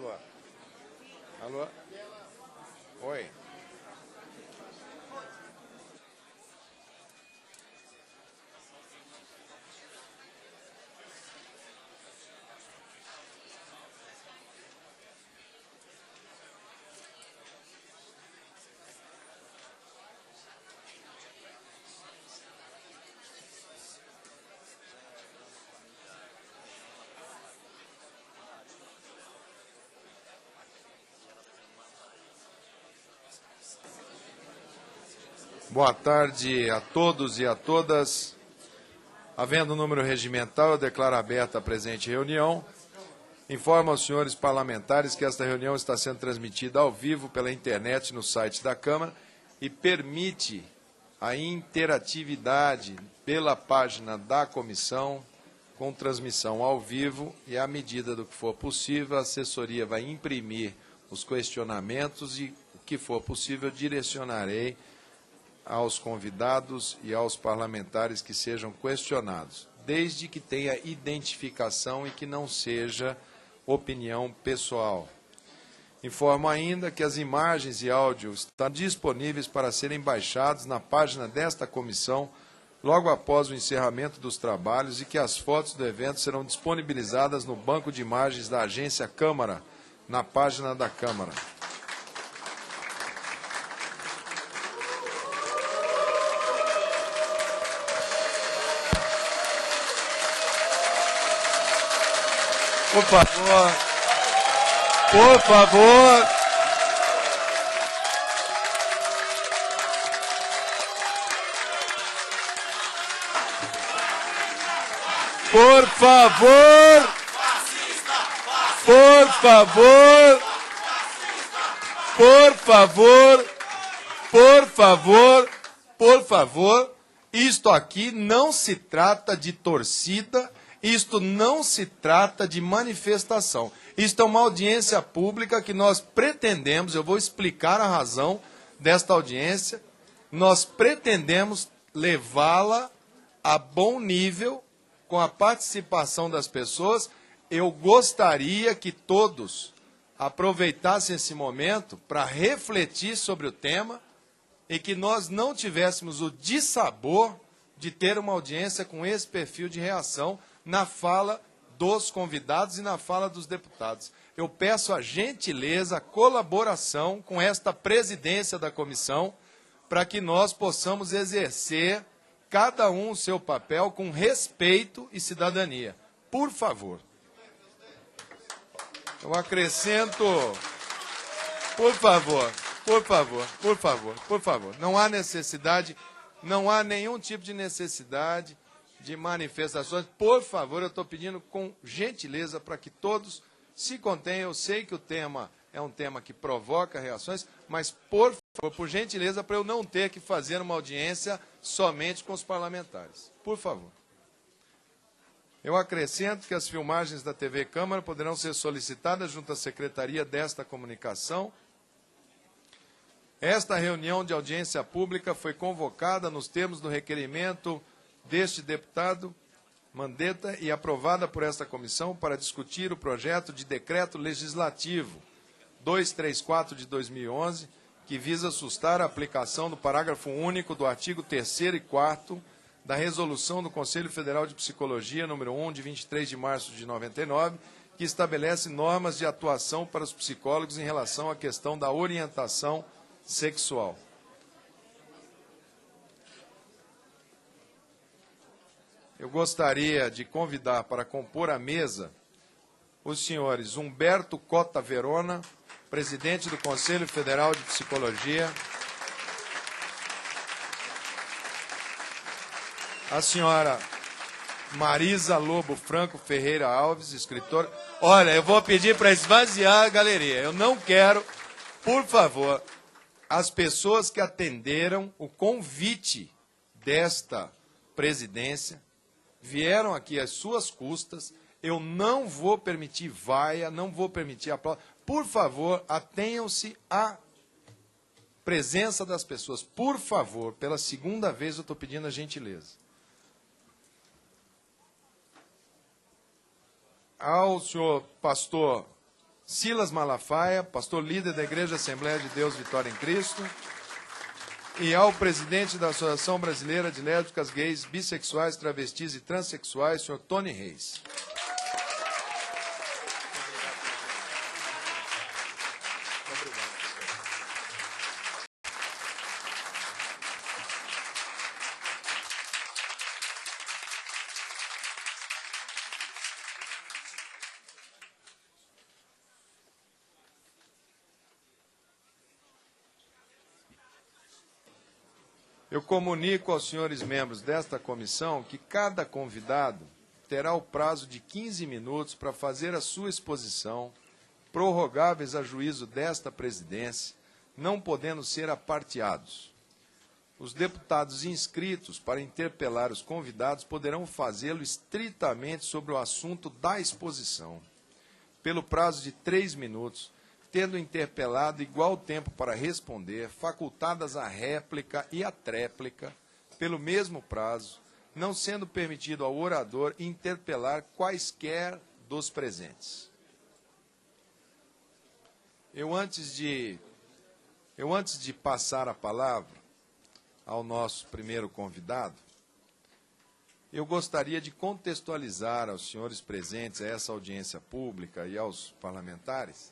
Alô? Alô? Oi. Boa tarde a todos e a todas. Havendo número regimental, eu declaro aberta a presente reunião. Informo aos senhores parlamentares que esta reunião está sendo transmitida ao vivo pela internet no site da Câmara e permite a interatividade pela página da comissão com transmissão ao vivo e, à medida do que for possível, a assessoria vai imprimir os questionamentos e, o que for possível, direcionarei aos convidados e aos parlamentares que sejam questionados, desde que tenha identificação e que não seja opinião pessoal. Informo ainda que as imagens e áudio estão disponíveis para serem baixados na página desta comissão logo após o encerramento dos trabalhos e que as fotos do evento serão disponibilizadas no banco de imagens da Agência Câmara, na página da Câmara. Por favor, por favor. Por favor. Por favor. Por favor. Por favor. Por favor. Isto aqui não se trata de torcida. Isto não se trata de manifestação. Isto é uma audiência pública que nós pretendemos, eu vou explicar a razão desta audiência, nós pretendemos levá-la a bom nível, com a participação das pessoas. Eu gostaria que todos aproveitassem esse momento para refletir sobre o tema e que nós não tivéssemos o dissabor de ter uma audiência com esse perfil de reação na fala dos convidados e na fala dos deputados. Eu peço a gentileza, a colaboração com esta presidência da comissão, para que nós possamos exercer, cada um o seu papel, com respeito e cidadania. Por favor. Eu acrescento, por favor, por favor, por favor, por favor. Não há necessidade, não há nenhum tipo de necessidade de manifestações. Por favor, eu estou pedindo com gentileza para que todos se contenham. Eu sei que o tema é um tema que provoca reações, mas, por favor, por gentileza, para eu não ter que fazer uma audiência somente com os parlamentares. Por favor. Eu acrescento que as filmagens da TV Câmara poderão ser solicitadas junto à Secretaria desta Comunicação. Esta reunião de audiência pública foi convocada nos termos do requerimento deste deputado Mandetta e aprovada por esta comissão para discutir o projeto de decreto legislativo 234 de 2011, que visa sustar a aplicação do parágrafo único do artigo 3º e 4º da Resolução do Conselho Federal de Psicologia, número 1, de 23 de março de 99, que estabelece normas de atuação para os psicólogos em relação à questão da orientação sexual. Eu gostaria de convidar para compor a mesa os senhores Humberto Cota Verona, presidente do Conselho Federal de Psicologia, a senhora Marisa Lobo Franco Ferreira Alves, escritora. Olha, eu vou pedir para esvaziar a galeria. Eu não quero, por favor, as pessoas que atenderam o convite desta presidência, vieram aqui às suas custas, eu não vou permitir vaia, não vou permitir aplauso. Por favor, atenham-se à presença das pessoas. Por favor, pela segunda vez eu estou pedindo a gentileza. Ao senhor pastor Silas Malafaia, pastor líder da Igreja Assembleia de Deus Vitória em Cristo, e ao presidente da Associação Brasileira de Lésbicas, Gays, Bissexuais, Travestis e Transsexuais, senhor Tony Reis. Eu comunico aos senhores membros desta comissão que cada convidado terá o prazo de 15 minutos para fazer a sua exposição, prorrogáveis a juízo desta presidência, não podendo ser aparteados. Os deputados inscritos para interpelar os convidados poderão fazê-lo estritamente sobre o assunto da exposição, pelo prazo de 3 minutos, tendo interpelado igual tempo para responder, facultadas a réplica e a tréplica, pelo mesmo prazo, não sendo permitido ao orador interpelar quaisquer dos presentes. Eu, antes de passar a palavra ao nosso primeiro convidado, eu gostaria de contextualizar aos senhores presentes a essa audiência pública e aos parlamentares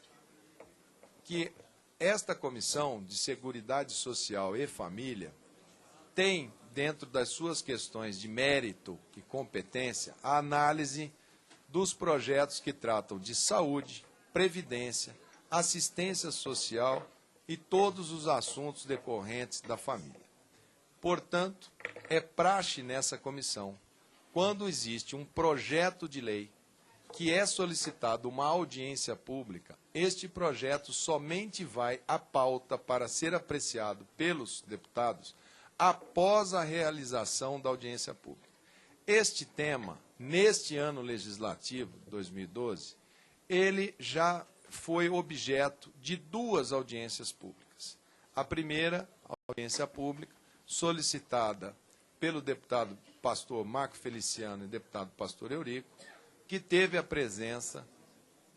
que esta Comissão de Seguridade Social e Família tem, dentro das suas questões de mérito e competência, a análise dos projetos que tratam de saúde, previdência, assistência social e todos os assuntos decorrentes da família. Portanto, é praxe nessa comissão, quando existe um projeto de lei que é solicitado uma audiência pública, este projeto somente vai à pauta para ser apreciado pelos deputados após a realização da audiência pública. Este tema, neste ano legislativo, 2012, ele já foi objeto de 2 audiências públicas. A primeira, audiência pública, solicitada pelo deputado pastor Marco Feliciano e deputado pastor Eurico, que teve a presença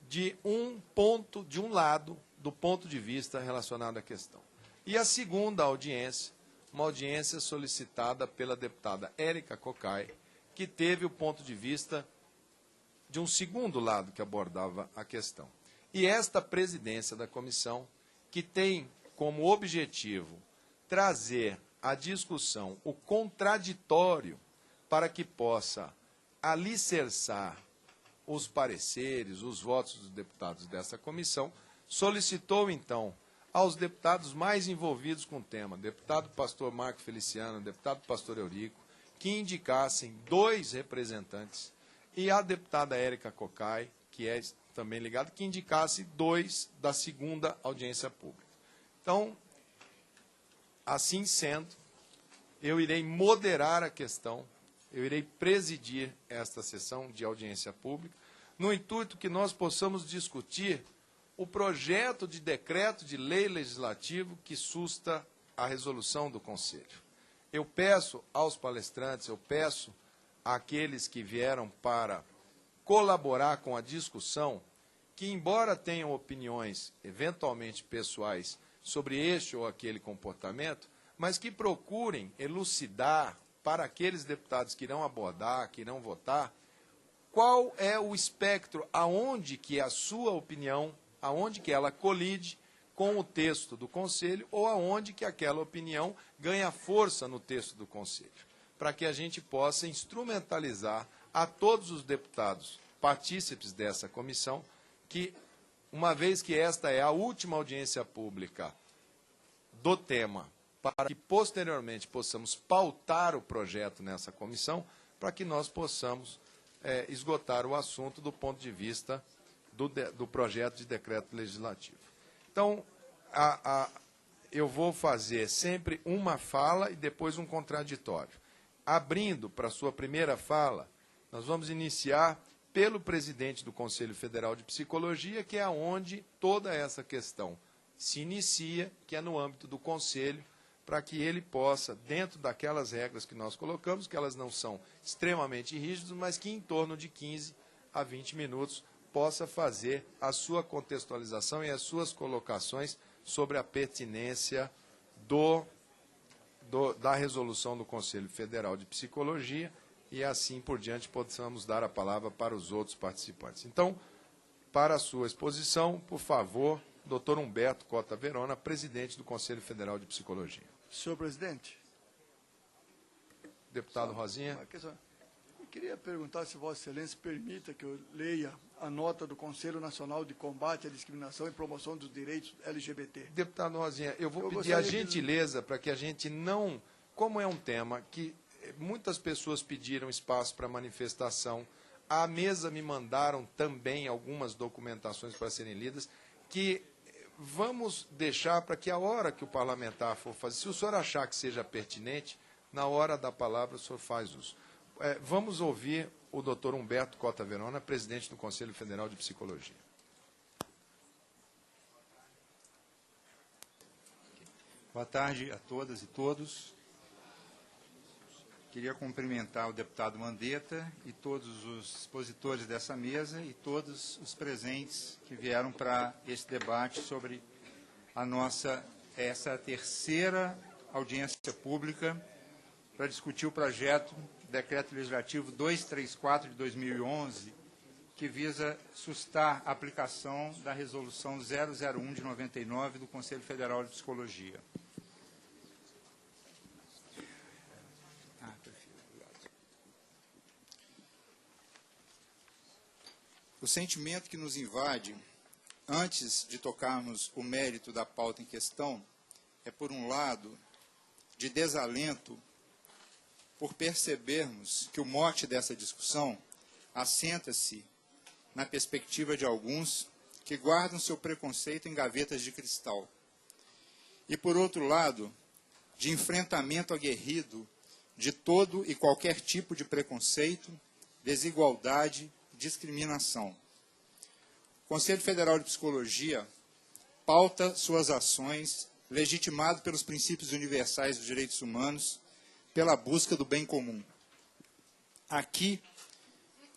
de um lado do ponto de vista relacionado à questão. E a segunda audiência, uma audiência solicitada pela deputada Érica Cocai, que teve o ponto de vista de um segundo lado que abordava a questão. E esta presidência da comissão, que tem como objetivo trazer à discussão o contraditório para que possa alicerçar os pareceres, os votos dos deputados dessa comissão, solicitou, então, aos deputados mais envolvidos com o tema, deputado pastor Marco Feliciano, deputado pastor Eurico, que indicassem 2 representantes, e a deputada Érica Cocai, que é também ligada, que indicasse 2 da segunda audiência pública. Então, assim sendo, eu irei moderar a questão, eu irei presidir esta sessão de audiência pública, no intuito que nós possamos discutir o projeto de decreto de lei legislativo que susta a resolução do Conselho. Eu peço aos palestrantes, eu peço àqueles que vieram para colaborar com a discussão, que, embora tenham opiniões eventualmente pessoais sobre este ou aquele comportamento, mas que procurem elucidar para aqueles deputados que irão abordar, que irão votar, qual é o espectro, aonde que a sua opinião, aonde que ela colide com o texto do Conselho ou aonde que aquela opinião ganha força no texto do Conselho, para que a gente possa instrumentalizar a todos os deputados partícipes dessa comissão, que, uma vez que esta é a última audiência pública do tema, para que posteriormente possamos pautar o projeto nessa comissão, para que nós possamos esgotar o assunto do ponto de vista do projeto de decreto legislativo. Então, eu vou fazer sempre uma fala e depois um contraditório. Abrindo para a sua primeira fala, nós vamos iniciar pelo presidente do Conselho Federal de Psicologia, que é onde toda essa questão se inicia, que é no âmbito do Conselho, para que ele possa, dentro daquelas regras que nós colocamos, que elas não são extremamente rígidas, mas que em torno de 15 a 20 minutos possa fazer a sua contextualização e as suas colocações sobre a pertinência da resolução do Conselho Federal de Psicologia e assim por diante possamos dar a palavra para os outros participantes. Então, para a sua exposição, por favor, Dr. Humberto Cota Verona, presidente do Conselho Federal de Psicologia. Senhor presidente. Deputado Rosinha. Eu queria perguntar se Vossa Excelência permita que eu leia a nota do Conselho Nacional de Combate à Discriminação e Promoção dos Direitos LGBT. Deputado Rosinha, eu vou pedir a gentileza para que a gente não... Como é um tema que muitas pessoas pediram espaço para manifestação, à mesa me mandaram também algumas documentações para serem lidas, que vamos deixar para que a hora que o parlamentar for fazer, se o senhor achar que seja pertinente, na hora da palavra o senhor faz uso. Vamos ouvir o doutor Humberto Cota Verona, presidente do Conselho Federal de Psicologia. Boa tarde a todas e todos. Queria cumprimentar o deputado Mandetta e todos os expositores dessa mesa e todos os presentes que vieram para este debate sobre essa terceira audiência pública para discutir o projeto Decreto Legislativo 234 de 2011, que visa sustar a aplicação da Resolução 001 de 99 do Conselho Federal de Psicologia. O sentimento que nos invade, antes de tocarmos o mérito da pauta em questão, é, por um lado, de desalento por percebermos que o mote dessa discussão assenta-se na perspectiva de alguns que guardam seu preconceito em gavetas de cristal. E, por outro lado, de enfrentamento aguerrido de todo e qualquer tipo de preconceito, desigualdade e discriminação. O Conselho Federal de Psicologia pauta suas ações, legitimado pelos princípios universais dos direitos humanos, pela busca do bem comum. Aqui,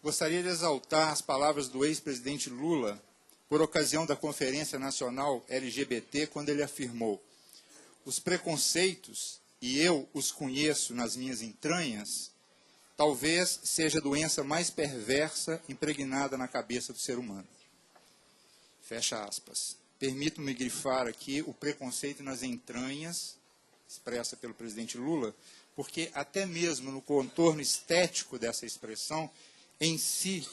gostaria de exaltar as palavras do ex-presidente Lula, por ocasião da Conferência Nacional LGBT, quando ele afirmou: os preconceitos, e eu os conheço nas minhas entranhas, talvez seja a doença mais perversa impregnada na cabeça do ser humano. Fecha aspas. Permito-me grifar aqui o preconceito nas entranhas, expressa pelo presidente Lula, porque até mesmo no contorno estético dessa expressão, em si,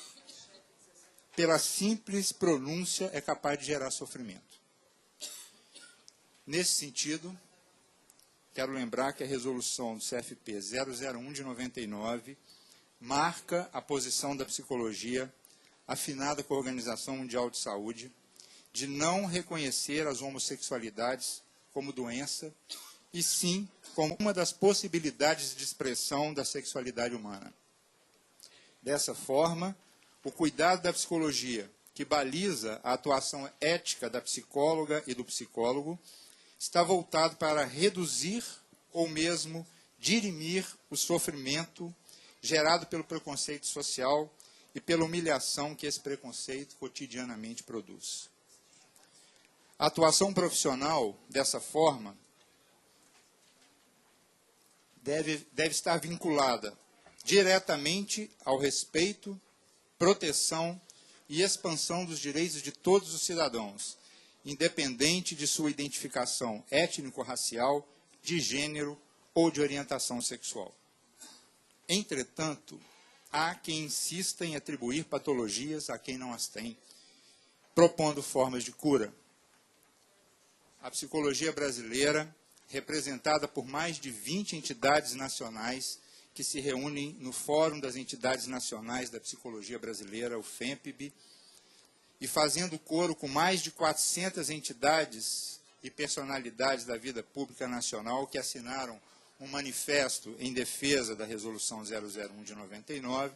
pela simples pronúncia, é capaz de gerar sofrimento. Nesse sentido, quero lembrar que a resolução do CFP 001 de 99 marca a posição da psicologia, afinada com a Organização Mundial de Saúde, de não reconhecer as homossexualidades como doença, e sim como uma das possibilidades de expressão da sexualidade humana. Dessa forma, o cuidado da psicologia, que baliza a atuação ética da psicóloga e do psicólogo, está voltado para reduzir ou mesmo dirimir o sofrimento gerado pelo preconceito social e pela humilhação que esse preconceito cotidianamente produz. A atuação profissional, dessa forma, deve estar vinculada diretamente ao respeito, proteção e expansão dos direitos de todos os cidadãos, independente de sua identificação étnico-racial, de gênero ou de orientação sexual. Entretanto, há quem insista em atribuir patologias a quem não as tem, propondo formas de cura. A psicologia brasileira, representada por mais de 20 entidades nacionais que se reúnem no Fórum das Entidades Nacionais da Psicologia Brasileira, o FEMPB, e fazendo coro com mais de 400 entidades e personalidades da vida pública nacional que assinaram um manifesto em defesa da Resolução 001 de 99,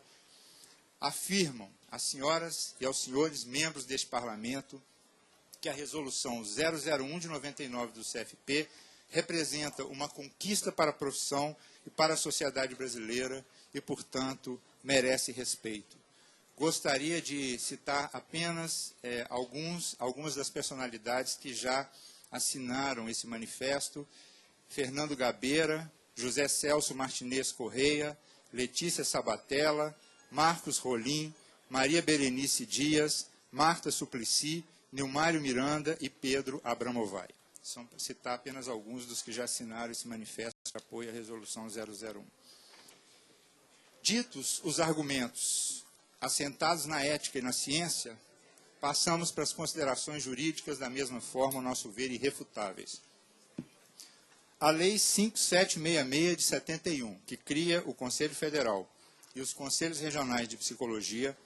afirmam às senhoras e aos senhores membros deste Parlamento que a Resolução 001 de 99 do CFP representa uma conquista para a profissão e para a sociedade brasileira e, portanto, merece respeito. gostaria de citar apenas algumas das personalidades que já assinaram esse manifesto: Fernando Gabeira, José Celso Martinez Correia, Letícia Sabatella, Marcos Rolim, Maria Berenice Dias, Marta Suplicy, Nilmário Miranda e Pedro Abramovay. São para citar apenas alguns dos que já assinaram esse manifesto de apoio à Resolução 001. Ditos os argumentos assentados na ética e na ciência, passamos para as considerações jurídicas da mesma forma, ao nosso ver, irrefutáveis. A Lei 5766 de 71, que cria o Conselho Federal e os Conselhos Regionais de Psicologia,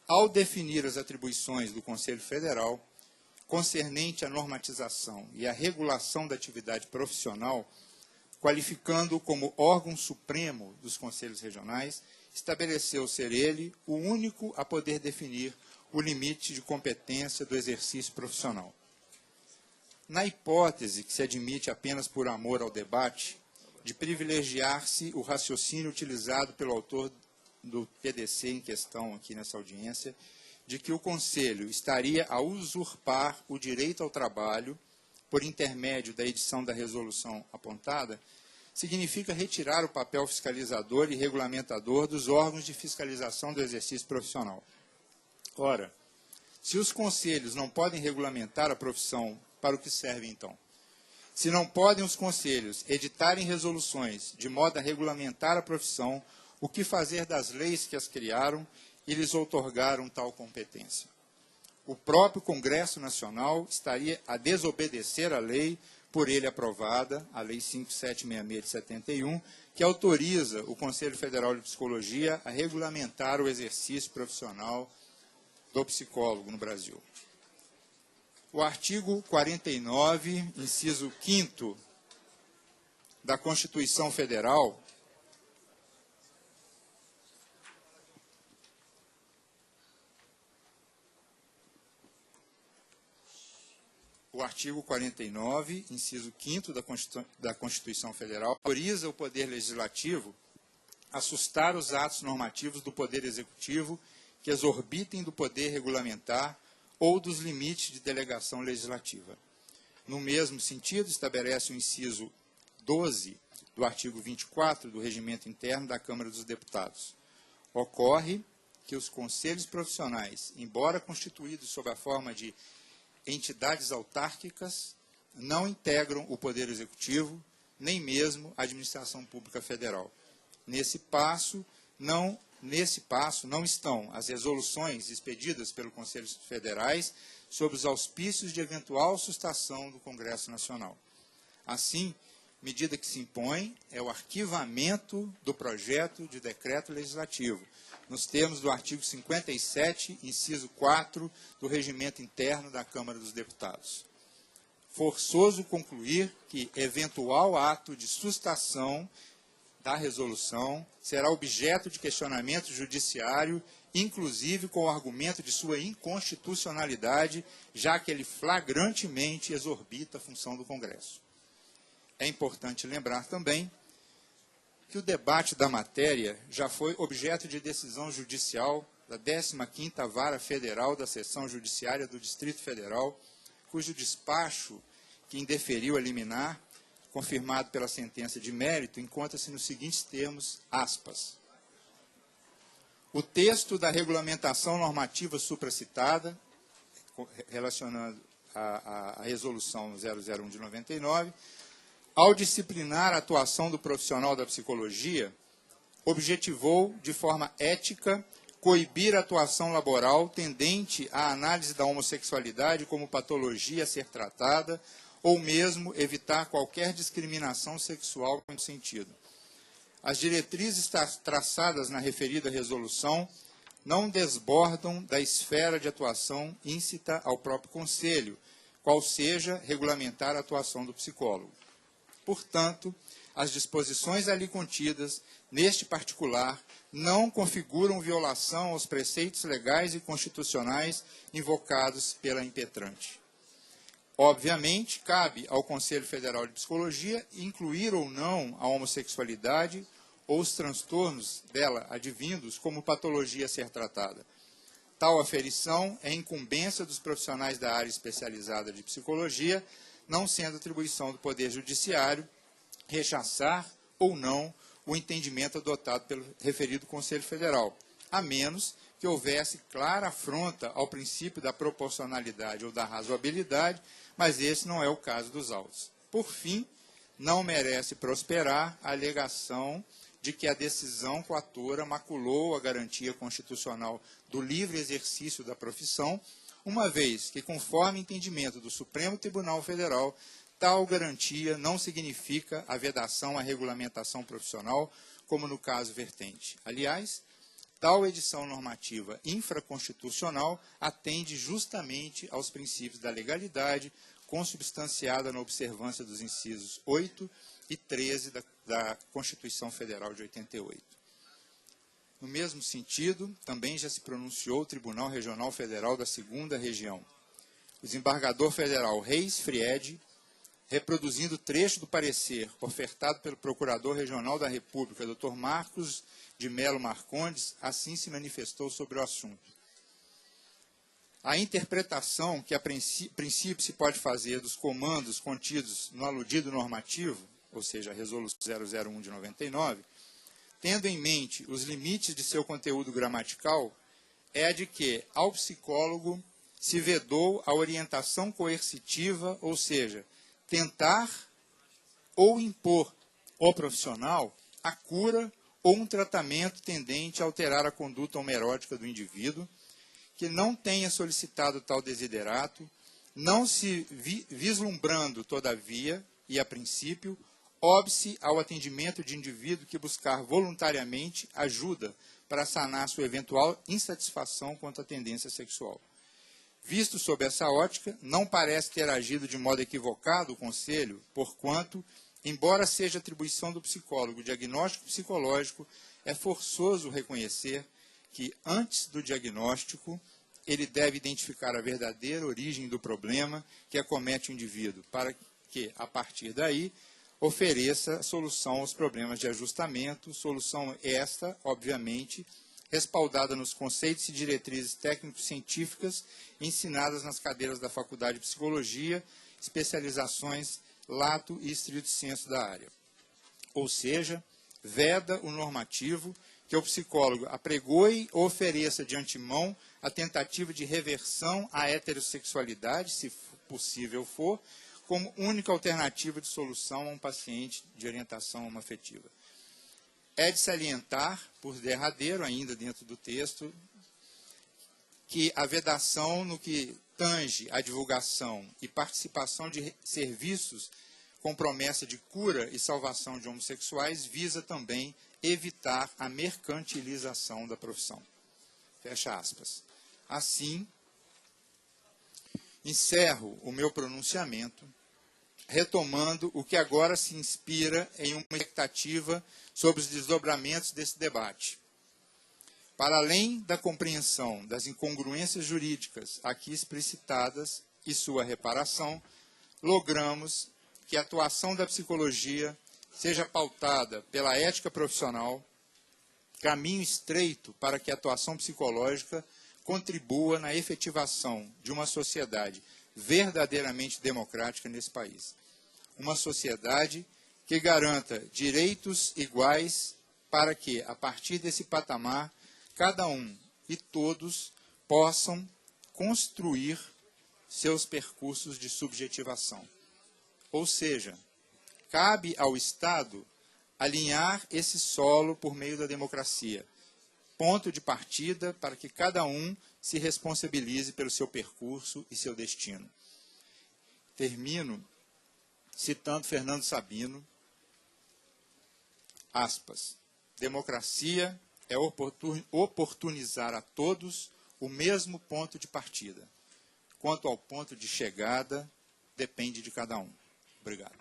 ao definir as atribuições do Conselho Federal concernente à normatização e à regulação da atividade profissional, qualificando-o como órgão supremo dos Conselhos Regionais, estabeleceu ser ele o único a poder definir o limite de competência do exercício profissional. Na hipótese que se admite apenas por amor ao debate, de privilegiar-se o raciocínio utilizado pelo autor do PDC em questão aqui nessa audiência, de que o Conselho estaria a usurpar o direito ao trabalho por intermédio da edição da resolução apontada, significa retirar o papel fiscalizador e regulamentador dos órgãos de fiscalização do exercício profissional. Ora, se os conselhos não podem regulamentar a profissão, para o que serve então? Se não podem os conselhos editarem resoluções de modo a regulamentar a profissão, o que fazer das leis que as criaram e lhes outorgaram tal competência? O próprio Congresso Nacional estaria a desobedecer a lei por ele aprovada, a Lei 5766 de 71, que autoriza o Conselho Federal de Psicologia a regulamentar o exercício profissional do psicólogo no Brasil. O artigo 49, inciso 5º da Constituição Federal, o artigo 49, inciso 5º da Constituição Federal, autoriza o Poder Legislativo a sustar os atos normativos do Poder Executivo que exorbitem do poder regulamentar ou dos limites de delegação legislativa. No mesmo sentido, estabelece o inciso 12 do artigo 24 do Regimento Interno da Câmara dos Deputados. Ocorre que os conselhos profissionais, embora constituídos sob a forma de entidades autárquicas, não integram o Poder Executivo, nem mesmo a Administração Pública Federal. Nesse passo não estão as resoluções expedidas pelos Conselhos Federais sob os auspícios de eventual sustação do Congresso Nacional. Assim, medida que se impõe é o arquivamento do projeto de decreto legislativo, nos termos do artigo 57, inciso 4 do Regimento Interno da Câmara dos Deputados. Forçoso concluir que eventual ato de sustação da resolução será objeto de questionamento judiciário, inclusive com o argumento de sua inconstitucionalidade, já que ele flagrantemente exorbita a função do Congresso. É importante lembrar também que o debate da matéria já foi objeto de decisão judicial da 15ª Vara Federal da Seção Judiciária do Distrito Federal, cujo despacho que indeferiu a liminar, confirmado pela sentença de mérito, encontra-se nos seguintes termos, aspas. O texto da regulamentação normativa supracitada, relacionando a resolução 001 de 99, ao disciplinar a atuação do profissional da psicologia, objetivou, de forma ética, coibir a atuação laboral tendente à análise da homossexualidade como patologia a ser tratada, ou mesmo evitar qualquer discriminação sexual no sentido. As diretrizes traçadas na referida resolução não desbordam da esfera de atuação íncita ao próprio Conselho, qual seja regulamentar a atuação do psicólogo. Portanto, as disposições ali contidas, neste particular, não configuram violação aos preceitos legais e constitucionais invocados pela impetrante. Obviamente, cabe ao Conselho Federal de Psicologia incluir ou não a homossexualidade ou os transtornos dela advindos como patologia a ser tratada. Tal aferição é incumbência dos profissionais da área especializada de psicologia, não sendo atribuição do Poder Judiciário rechaçar ou não o entendimento adotado pelo referido Conselho Federal, a menos que houvesse clara afronta ao princípio da proporcionalidade ou da razoabilidade, mas esse não é o caso dos autos. Por fim, não merece prosperar a alegação de que a decisão coatora maculou a garantia constitucional do livre exercício da profissão, uma vez que, conforme entendimento do Supremo Tribunal Federal, tal garantia não significa a vedação à regulamentação profissional, como no caso vertente. Aliás, tal edição normativa infraconstitucional atende justamente aos princípios da legalidade, consubstanciada na observância dos incisos 8 e 13 da Constituição Federal de 88. No mesmo sentido, também já se pronunciou o Tribunal Regional Federal da 2ª Região. O desembargador federal Reis Fried, reproduzindo trecho do parecer ofertado pelo Procurador Regional da República, Dr. Marcos de Melo Marcondes, assim se manifestou sobre o assunto. A interpretação que a princípio se pode fazer dos comandos contidos no aludido normativo, ou seja, a Resolução 001 de 99, tendo em mente os limites de seu conteúdo gramatical, é a de que, ao psicólogo, se vedou a orientação coercitiva, ou seja, tentar ou impor ao profissional a cura ou um tratamento tendente a alterar a conduta homerótica do indivíduo, que não tenha solicitado tal desiderato, não se vislumbrando, todavia, e a princípio, óbice ao atendimento de indivíduo que buscar voluntariamente ajuda para sanar sua eventual insatisfação quanto à tendência sexual. Visto sob essa ótica, não parece ter agido de modo equivocado o Conselho, porquanto, embora seja atribuição do psicólogo o diagnóstico psicológico, é forçoso reconhecer que, antes do diagnóstico, ele deve identificar a verdadeira origem do problema que acomete o indivíduo, para que, a partir daí, ofereça solução aos problemas de ajustamento, solução esta, obviamente, respaldada nos conceitos e diretrizes técnico-científicas ensinadas nas cadeiras da Faculdade de Psicologia, especializações lato e estrito sensu da área. Ou seja, veda o normativo que o psicólogo apregoe ou ofereça de antemão a tentativa de reversão à heterossexualidade, se possível for, como única alternativa de solução a um paciente de orientação homoafetiva. É de salientar, por derradeiro, ainda dentro do texto, que a vedação no que tange a divulgação e participação de serviços com promessa de cura e salvação de homossexuais visa também evitar a mercantilização da profissão. Fecha aspas. Assim, encerro o meu pronunciamento, retomando o que agora se inspira em uma expectativa sobre os desdobramentos desse debate. Para além da compreensão das incongruências jurídicas aqui explicitadas e sua reparação, logramos que a atuação da psicologia seja pautada pela ética profissional, caminho estreito para que a atuação psicológica contribua na efetivação de uma sociedade verdadeiramente democrática nesse país. Uma sociedade que garanta direitos iguais para que, a partir desse patamar, cada um e todos possam construir seus percursos de subjetivação. Ou seja, cabe ao Estado alinhar esse solo por meio da democracia, ponto de partida para que cada um se responsabilize pelo seu percurso e seu destino. Termino citando Fernando Sabino, aspas, democracia é oportunizar a todos o mesmo ponto de partida. Quanto ao ponto de chegada, depende de cada um. Obrigado.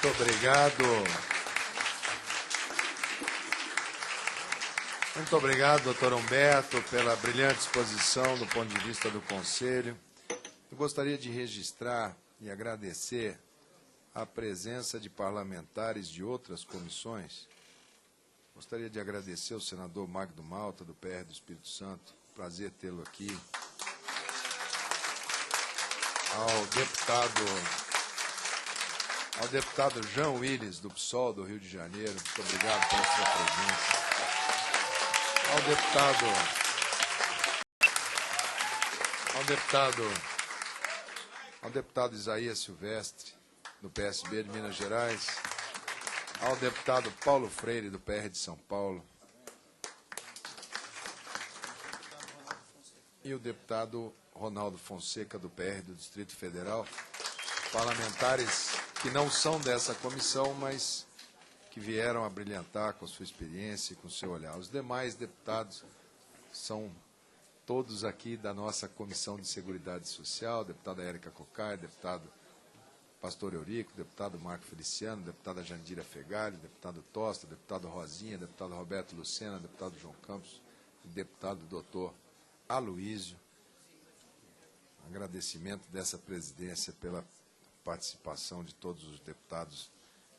Muito obrigado. Muito obrigado, doutor Humberto, pela brilhante exposição do ponto de vista do Conselho. Eu gostaria de registrar e agradecer a presença de parlamentares de outras comissões, gostaria de agradecer ao senador Magno Malta, do PR do Espírito Santo. Prazer tê-lo aqui. Ao deputado Jean Willis, do PSOL do Rio de Janeiro. Muito obrigado pela sua presença. Ao deputado Isaías Silvestre, do PSB de Minas Gerais, ao deputado Paulo Freire, do PR de São Paulo, e o deputado Ronaldo Fonseca, do PR do Distrito Federal, parlamentares que não são dessa comissão, mas que vieram a brilhantar com a sua experiência e com o seu olhar. Os demais deputados são todos aqui da nossa Comissão de Seguridade Social, deputada Érica Cocai, deputado Pastor Eurico, deputado Marco Feliciano, deputada Jandira Fegali, deputado Tosta, deputado Rosinha, deputado Roberto Lucena, deputado João Campos, e deputado doutor Aloísio. Agradecimento dessa presidência pela participação de todos os deputados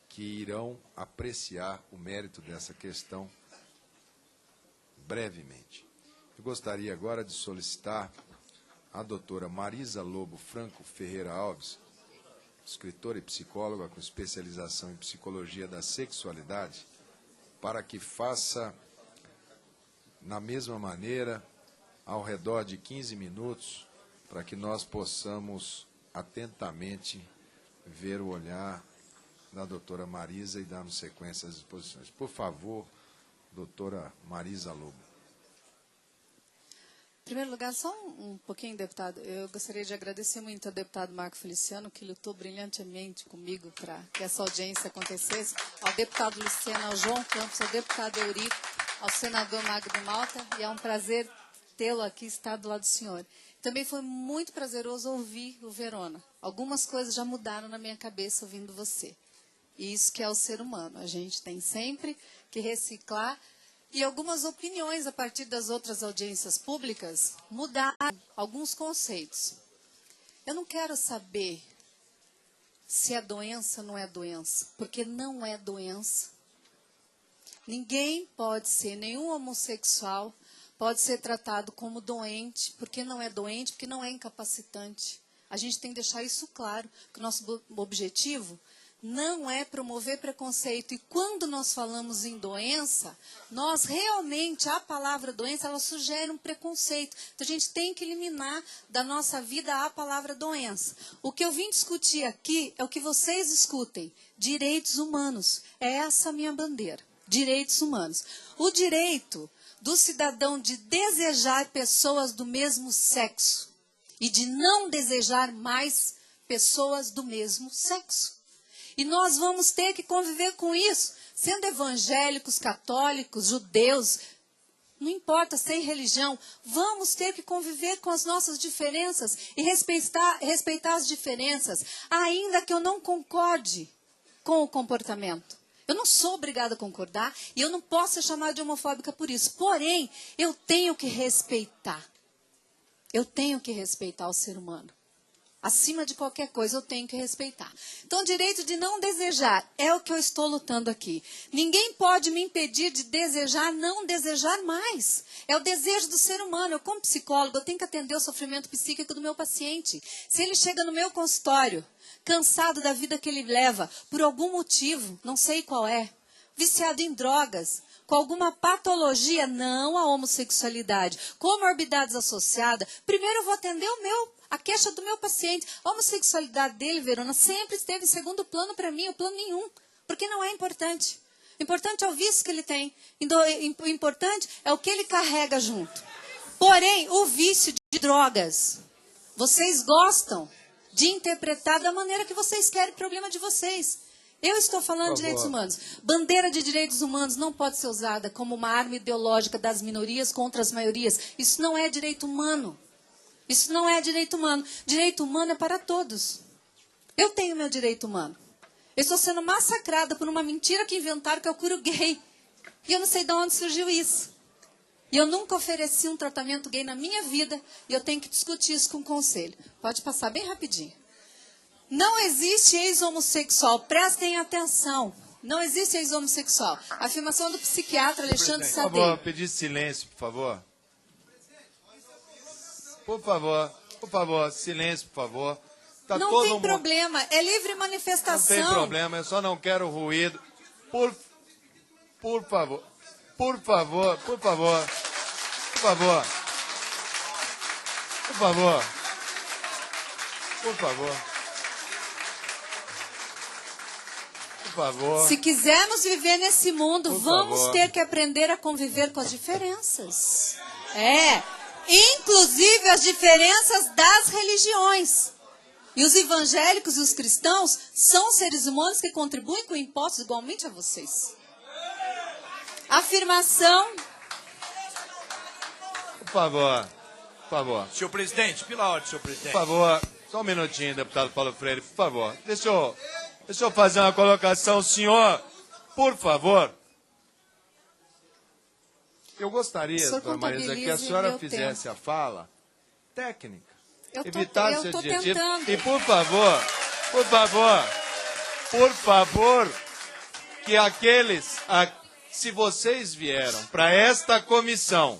que irão apreciar o mérito dessa questão brevemente. Eu gostaria agora de solicitar a doutora Marisa Lobo Franco Ferreira Alves, escritora e psicóloga com especialização em psicologia da sexualidade, para que faça, na mesma maneira, ao redor de 15 minutos, para que nós possamos atentamente ver o olhar da doutora Marisa e darmos sequência às exposições. Por favor, doutora Marisa Lobo. Em primeiro lugar, só um pouquinho, deputado. Eu gostaria de agradecer muito ao deputado Marco Feliciano, que lutou brilhantemente comigo para que essa audiência acontecesse, ao deputado Lucena, ao João Campos, ao deputado Eurico, ao senador Magno Malta, e é um prazer tê-lo aqui, estar do lado do senhor. Também foi muito prazeroso ouvir o Verona. Algumas coisas já mudaram na minha cabeça ouvindo você. E isso que é o ser humano. A gente tem sempre que reciclar. E algumas opiniões a partir das outras audiências públicas mudaram alguns conceitos. Eu não quero saber se é doença ou não é doença, porque não é doença. Ninguém pode ser, nenhum homossexual pode ser tratado como doente, porque não é doente, porque não é incapacitante. A gente tem que deixar isso claro, que o nosso objetivo não é promover preconceito. E quando nós falamos em doença, nós realmente, a palavra doença, ela sugere um preconceito. Então, a gente tem que eliminar da nossa vida a palavra doença. O que eu vim discutir aqui é o que vocês discutem, direitos humanos. É essa a minha bandeira, direitos humanos. O direito do cidadão de desejar pessoas do mesmo sexo e de não desejar mais pessoas do mesmo sexo. E nós vamos ter que conviver com isso, sendo evangélicos, católicos, judeus, não importa, sem religião, vamos ter que conviver com as nossas diferenças e respeitar as diferenças, ainda que eu não concorde com o comportamento. Eu não sou obrigada a concordar e eu não posso ser chamada de homofóbica por isso. Porém, eu tenho que respeitar. Eu tenho que respeitar o ser humano. Acima de qualquer coisa, eu tenho que respeitar. Então, o direito de não desejar é o que eu estou lutando aqui. Ninguém pode me impedir de desejar, não desejar mais. É o desejo do ser humano. Eu, como psicólogo, eu tenho que atender o sofrimento psíquico do meu paciente. Se ele chega no meu consultório, cansado da vida que ele leva, por algum motivo, não sei qual é, viciado em drogas, com alguma patologia, não a homossexualidade, comorbidades associadas, primeiro eu vou atender a queixa do meu paciente. A homossexualidade dele, Verona, sempre esteve em segundo plano para mim, o plano nenhum, porque não é importante. O importante é o vício que ele tem, o importante é o que ele carrega junto. Porém, o vício de drogas, vocês gostam de interpretar da maneira que vocês querem o problema de vocês. Eu estou falando de direitos humanos. Bandeira de direitos humanos não pode ser usada como uma arma ideológica das minorias contra as maiorias. Isso não é direito humano. Isso não é direito humano. Direito humano é para todos. Eu tenho meu direito humano. Eu estou sendo massacrada por uma mentira que inventaram que eu curo gay. E eu não sei de onde surgiu isso. E eu nunca ofereci um tratamento gay na minha vida. E eu tenho que discutir isso com o conselho. Pode passar bem rapidinho. Não existe ex-homossexual. Prestem atenção. Não existe ex-homossexual. Afirmação do psiquiatra Alexandre Sadei. Por favor, pedir silêncio, por favor. Por favor, silêncio, por favor. Tá não todo tem mundo... problema, é livre manifestação. Não tem problema, eu só não quero ruído. Por favor, por favor, por favor, por favor, por favor, por favor, por favor. Se quisermos viver nesse mundo, Por vamos favor. ter que aprender a conviver com as diferenças. Inclusive as diferenças das religiões. E os evangélicos e os cristãos são seres humanos que contribuem com impostos igualmente a vocês. Afirmação. Por favor, por favor. Senhor presidente, pela ordem, senhor presidente. Por favor, só um minutinho, deputado Paulo Freire, por favor. Deixa eu fazer uma colocação, senhor, por favor. Eu gostaria, doutora Marisa, que a senhora fizesse a fala técnica. Evitar esse adjetivo. E por favor, que se vocês vieram para esta comissão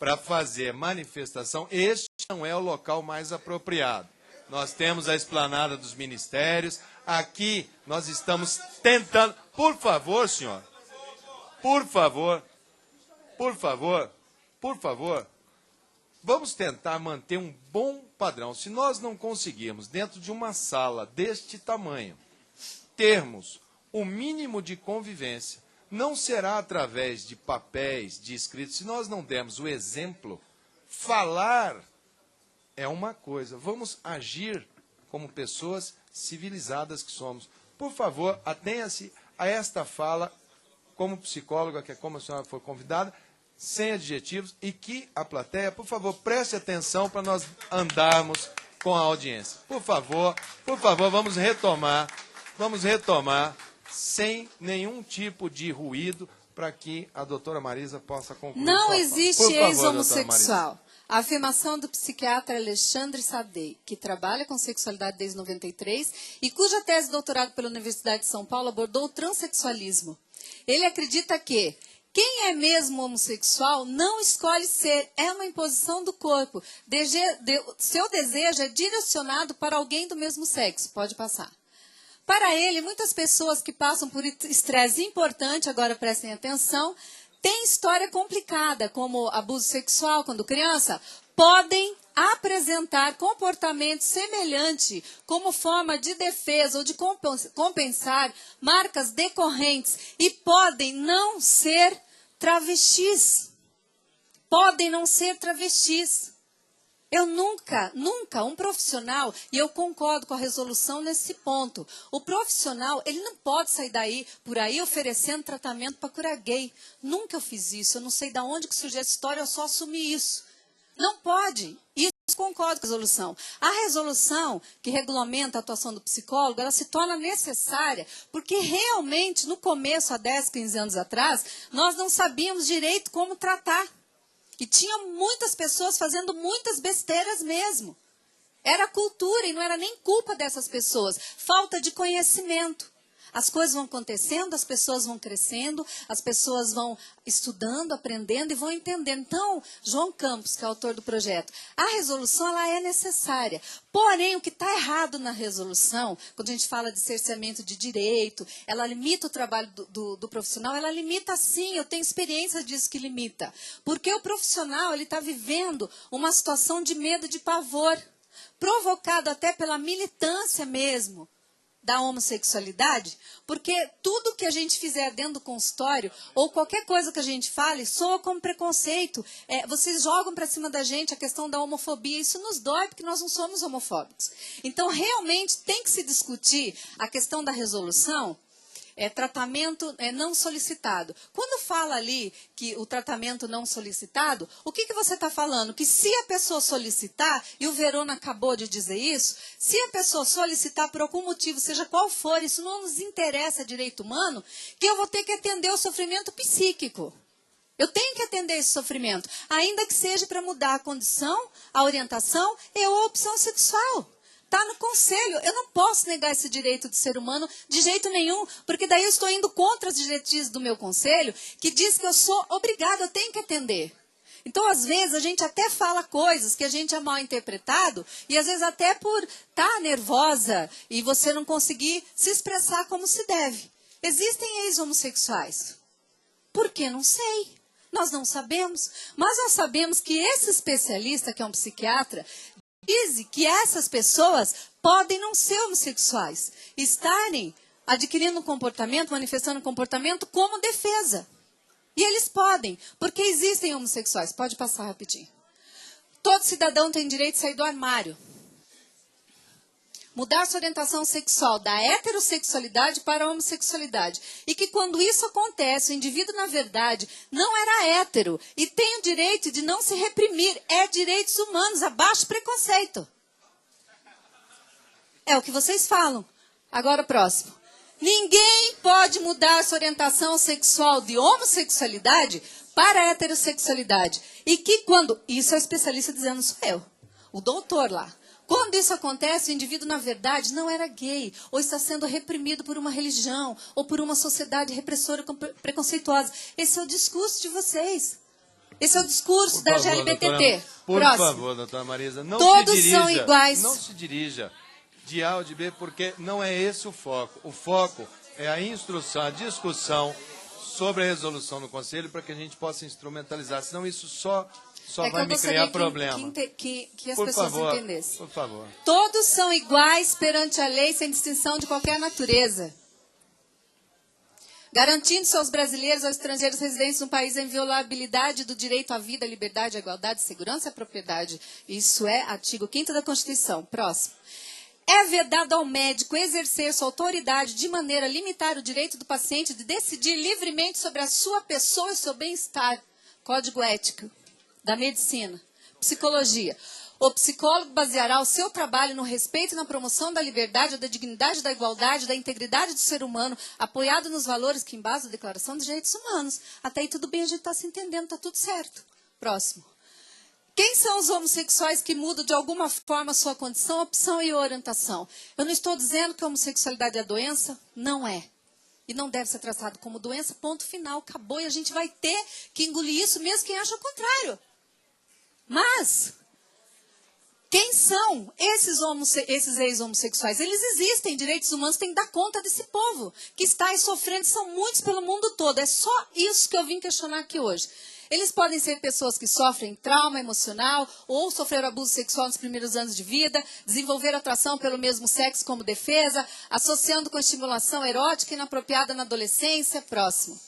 para fazer manifestação, este não é o local mais apropriado. Nós temos a esplanada dos ministérios, aqui nós estamos tentando... Por favor, senhor, por favor, vamos tentar manter um bom padrão. Se nós não conseguirmos, dentro de uma sala deste tamanho, termos o mínimo de convivência, não será através de papéis, de escritos. Se nós não dermos o exemplo, falar é uma coisa. Vamos agir como pessoas civilizadas que somos. Por favor, atenha-se a esta fala como psicóloga, que é como a senhora foi convidada, sem adjetivos, e que a plateia, por favor, preste atenção para nós andarmos com a audiência. Por favor, vamos retomar sem nenhum tipo de ruído, para que a doutora Marisa possa concluir. Não existe ex-homossexual. A afirmação do psiquiatra Alexandre Sadei, que trabalha com sexualidade desde 93 e cuja tese de doutorado pela Universidade de São Paulo abordou o transexualismo. Ele acredita que quem é mesmo homossexual não escolhe ser, é uma imposição do corpo. Seu desejo é direcionado para alguém do mesmo sexo. Pode passar. Para ele, muitas pessoas que passam por estresse importante, agora prestem atenção, têm história complicada, como abuso sexual quando criança, podem apresentar comportamento semelhante como forma de defesa ou de compensar marcas decorrentes e podem não ser travestis. Podem não ser travestis. Eu nunca, um profissional, e eu concordo com a resolução nesse ponto, o profissional, ele não pode sair por aí oferecendo tratamento para curar gay. Nunca eu fiz isso, eu não sei de onde que surgiu essa história, eu só assumi isso. Não pode. Isso eu concordo com a resolução. A resolução que regulamenta a atuação do psicólogo, ela se torna necessária, porque realmente, no começo, há 10, 15 anos atrás, nós não sabíamos direito como tratar. E tinha muitas pessoas fazendo muitas besteiras mesmo. Era cultura e não era nem culpa dessas pessoas. Falta de conhecimento. As coisas vão acontecendo, as pessoas vão crescendo, as pessoas vão estudando, aprendendo e vão entendendo. Então, João Campos, que é autor do projeto, a resolução ela é necessária. Porém, o que está errado na resolução, quando a gente fala de cerceamento de direito, ela limita o trabalho do profissional, ela limita sim, eu tenho experiência disso que limita. Porque o profissional ele está vivendo uma situação de medo, de pavor, provocado até pela militância mesmo da homossexualidade, porque tudo que a gente fizer dentro do consultório, ou qualquer coisa que a gente fale, soa como preconceito. Vocês jogam para cima da gente a questão da homofobia, isso nos dói, porque nós não somos homofóbicos. Então, realmente, tem que se discutir a questão da resolução, tratamento não solicitado. Quando fala ali que o tratamento não solicitado, o que você está falando? Que se a pessoa solicitar, e o Verona acabou de dizer isso, se a pessoa solicitar por algum motivo, seja qual for, isso não nos interessa direito humano, que eu vou ter que atender o sofrimento psíquico. Eu tenho que atender esse sofrimento, ainda que seja para mudar a condição, a orientação e a opção sexual. está no conselho. Eu não posso negar esse direito de ser humano de jeito nenhum, porque daí eu estou indo contra as diretrizes do meu conselho, que diz que eu sou obrigada, eu tenho que atender. Então, às vezes, a gente até fala coisas que a gente é mal interpretado, e às vezes até por estar nervosa e você não conseguir se expressar como se deve. Existem ex-homossexuais. Por que? Não sei. Nós não sabemos. Mas nós sabemos que esse especialista, que é um psiquiatra, diz que essas pessoas podem não ser homossexuais, estarem adquirindo um comportamento, manifestando um comportamento como defesa. E eles podem, porque existem homossexuais. Pode passar rapidinho. Todo cidadão tem direito de sair do armário. Mudar sua orientação sexual da heterossexualidade para a homossexualidade. E que quando isso acontece, o indivíduo, na verdade, não era hétero. E tem o direito de não se reprimir. É direitos humanos, abaixo preconceito. É o que vocês falam. Agora, próximo. Ninguém pode mudar sua orientação sexual de homossexualidade para heterossexualidade. E que quando... Isso é o especialista dizendo, sou eu. O doutor lá. Quando isso acontece, o indivíduo, na verdade, não era gay. Ou está sendo reprimido por uma religião. Ou por uma sociedade repressora preconceituosa. Esse é o discurso de vocês. Esse é o discurso da GLBTT. Por Próximo. favor, doutora Marisa, não Todos se dirija, são iguais. Não se dirija de A ou de B, porque não é esse o foco. O foco é a instrução, a discussão sobre a resolução no Conselho para que a gente possa instrumentalizar. Senão isso só vai me criar problema. Que as Por pessoas favor, entendessem. por favor. Todos são iguais perante a lei, sem distinção de qualquer natureza. Garantindo-se aos brasileiros ou estrangeiros residentes no país a inviolabilidade do direito à vida, à liberdade, à igualdade, à segurança e à propriedade. Isso é artigo 5º da Constituição. Próximo. É vedado ao médico exercer sua autoridade de maneira a limitar o direito do paciente de decidir livremente sobre a sua pessoa e seu bem-estar. Código ético da medicina. Psicologia. O psicólogo baseará o seu trabalho no respeito e na promoção da liberdade, da dignidade, da igualdade, da integridade do ser humano, apoiado nos valores que embasam a Declaração dos Direitos Humanos. Até aí tudo bem, a gente está se entendendo, está tudo certo. Próximo. Quem são os homossexuais que mudam de alguma forma a sua condição, opção e orientação? Eu não estou dizendo que a homossexualidade é doença, não é. E não deve ser tratado como doença, ponto final, acabou. E a gente vai ter que engolir isso mesmo quem acha o contrário. Mas, quem são esses ex-homossexuais? Eles existem, direitos humanos têm que dar conta desse povo que está aí sofrendo, são muitos pelo mundo todo. É só isso que eu vim questionar aqui hoje. Eles podem ser pessoas que sofrem trauma emocional ou sofreram abuso sexual nos primeiros anos de vida, desenvolveram atração pelo mesmo sexo como defesa, associando com estimulação erótica inapropriada na adolescência. Próximo.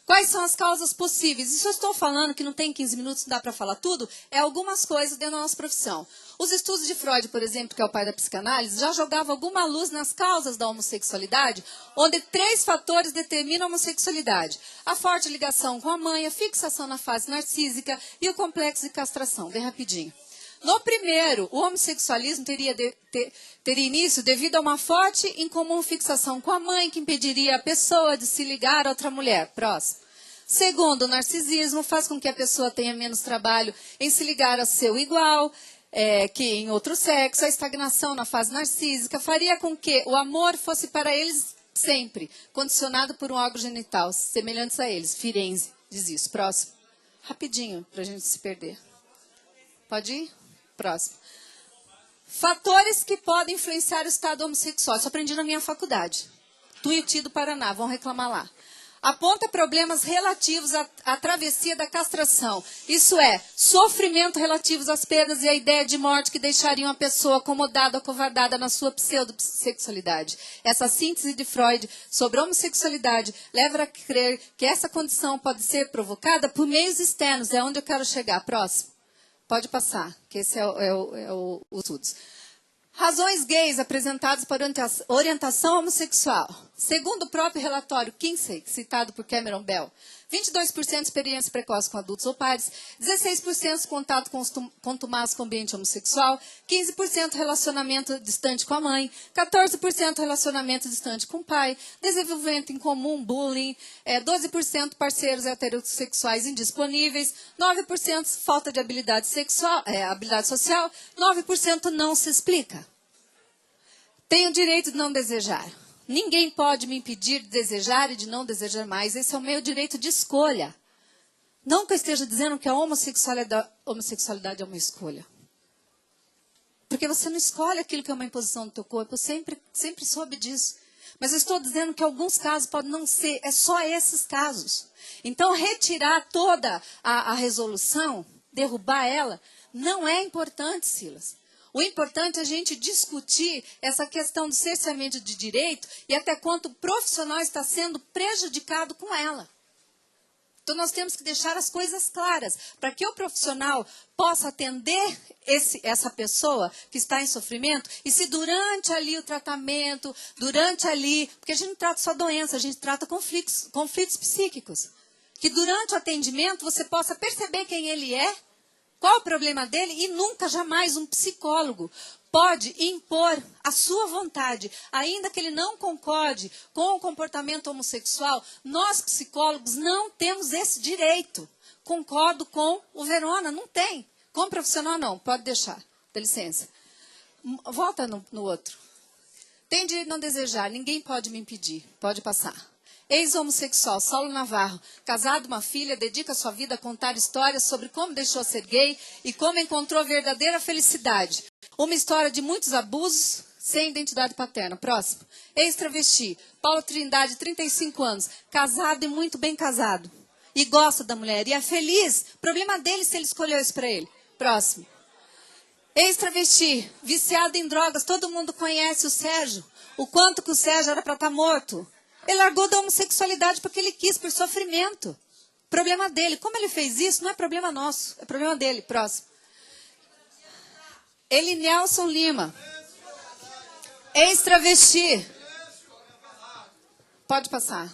Quais são as causas possíveis? Isso eu estou falando que não tem 15 minutos, não dá para falar tudo, é algumas coisas dentro da nossa profissão. Os estudos de Freud, por exemplo, que é o pai da psicanálise, já jogavam alguma luz nas causas da homossexualidade, onde 3 fatores determinam a homossexualidade. A forte ligação com a mãe, a fixação na fase narcísica e o complexo de castração. Bem rapidinho. No primeiro, o homossexualismo teria início devido a uma forte e incomum fixação com a mãe, que impediria a pessoa de se ligar a outra mulher. Próximo. Segundo, o narcisismo faz com que a pessoa tenha menos trabalho em se ligar a seu igual, que em outro sexo. A estagnação na fase narcísica faria com que o amor fosse para eles sempre condicionado por um órgão genital, semelhantes a eles. Firenze diz isso. Próximo. Rapidinho, para a gente se perder. Pode ir? Próximo. Fatores que podem influenciar o estado homossexual. Isso aprendi na minha faculdade. Tuiuti do Paraná, vão reclamar lá. Aponta problemas relativos à travessia da castração. Isso é, sofrimento relativos às perdas e à ideia de morte que deixariam a pessoa acomodada, acovardada na sua pseudo-sexualidade. Essa síntese de Freud sobre a homossexualidade leva a crer que essa condição pode ser provocada por meios externos. É onde eu quero chegar. Próximo. Pode passar, que esse é o estudos. Razões gays apresentadas para orientação homossexual. Segundo o próprio relatório Kinsey, citado por Cameron Bell, 22% de experiência precoce com adultos ou pares, 16% de contato contumaz com o ambiente homossexual, 15% relacionamento distante com a mãe, 14% relacionamento distante com o pai, desenvolvimento em comum, bullying, 12% parceiros heterossexuais indisponíveis, 9% falta de habilidade social, 9% não se explica. Tenho o direito de não desejar. Ninguém pode me impedir de desejar e de não desejar mais. Esse é o meu direito de escolha. Não que eu esteja dizendo que a homossexualidade é uma escolha. Porque você não escolhe aquilo que é uma imposição do teu corpo. Eu sempre soube disso. Mas eu estou dizendo que alguns casos podem não ser. É só esses casos. Então, retirar toda a resolução, derrubar ela, não é importante, Silas. O importante é a gente discutir essa questão do cerceamento de direito e até quanto o profissional está sendo prejudicado com ela. Então, nós temos que deixar as coisas claras, para que o profissional possa atender essa pessoa que está em sofrimento, e se durante ali o tratamento, porque a gente não trata só doença, a gente trata conflitos psíquicos, que durante o atendimento você possa perceber quem ele é, qual o problema dele, e nunca, jamais, um psicólogo pode impor a sua vontade, ainda que ele não concorde com o comportamento homossexual. Nós, psicólogos, não temos esse direito. Concordo com o Verona, não tem. Com o profissional, não. Pode deixar. Dá licença. Volta no outro. Tem direito de não desejar, ninguém pode me impedir. Pode passar. Ex-homossexual, Saulo Navarro, casado, uma filha, dedica sua vida a contar histórias sobre como deixou ser gay e como encontrou verdadeira felicidade. Uma história de muitos abusos, sem identidade paterna. Próximo. Ex-travesti, Paulo Trindade, 35 anos, casado e muito bem casado. E gosta da mulher e é feliz. Problema dele se ele escolheu isso para ele. Próximo. Ex-travesti, viciado em drogas, todo mundo conhece o Sérgio. O quanto que o Sérgio era para estar morto. Ele largou da homossexualidade porque ele quis, por sofrimento. Problema dele. Como ele fez isso, não é problema nosso. É problema dele. Próximo. Elinelson Lima. Ex-travesti. Pode passar.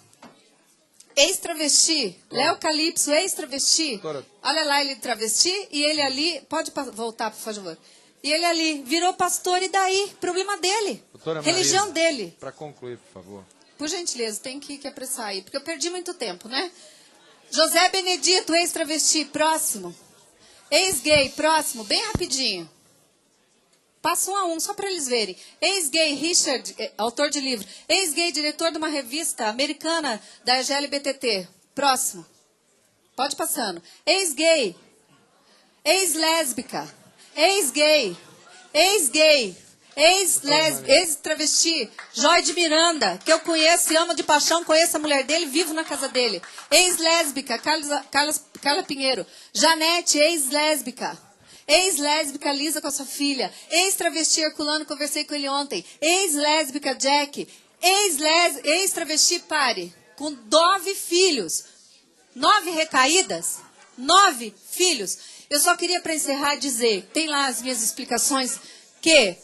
Ex-travesti. Léo Calypso, ex-travesti. Olha lá ele travesti e ele ali... Pode voltar, por favor. E ele ali virou pastor e daí? Problema dele. Doutora religião Marisa, dele. Para concluir, por favor. Por gentileza, tem que apressar aí, porque eu perdi muito tempo, né? José Benedito, ex-travesti, próximo. Ex-gay, próximo, bem rapidinho. Passa 1 a 1, só para eles verem. Ex-gay, Richard, autor de livro. Ex-gay, diretor de uma revista americana da LGBTT. Próximo. Pode passando. Ex-gay. Ex-lésbica. Ex-gay. Ex-gay. Ex-travesti, Joy de Miranda, que eu conheço e amo de paixão, conheço a mulher dele, vivo na casa dele. Ex-lésbica, Carla Pinheiro. Janete, ex-lésbica. Ex-lésbica, Lisa com a sua filha. Ex-travesti, Herculano, conversei com ele ontem. Ex-lésbica, Jack. Ex-travesti, Pare, com 9 filhos. 9 recaídas, 9 filhos. Eu só queria, para encerrar, dizer, tem lá as minhas explicações, que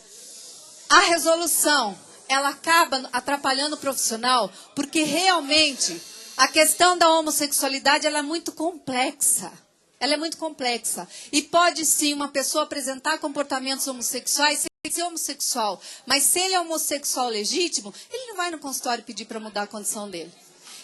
a resolução, ela acaba atrapalhando o profissional, porque realmente a questão da homossexualidade ela é muito complexa. Ela é muito complexa. E pode sim uma pessoa apresentar comportamentos homossexuais sem ser homossexual. Mas se ele é homossexual legítimo, ele não vai no consultório pedir para mudar a condição dele.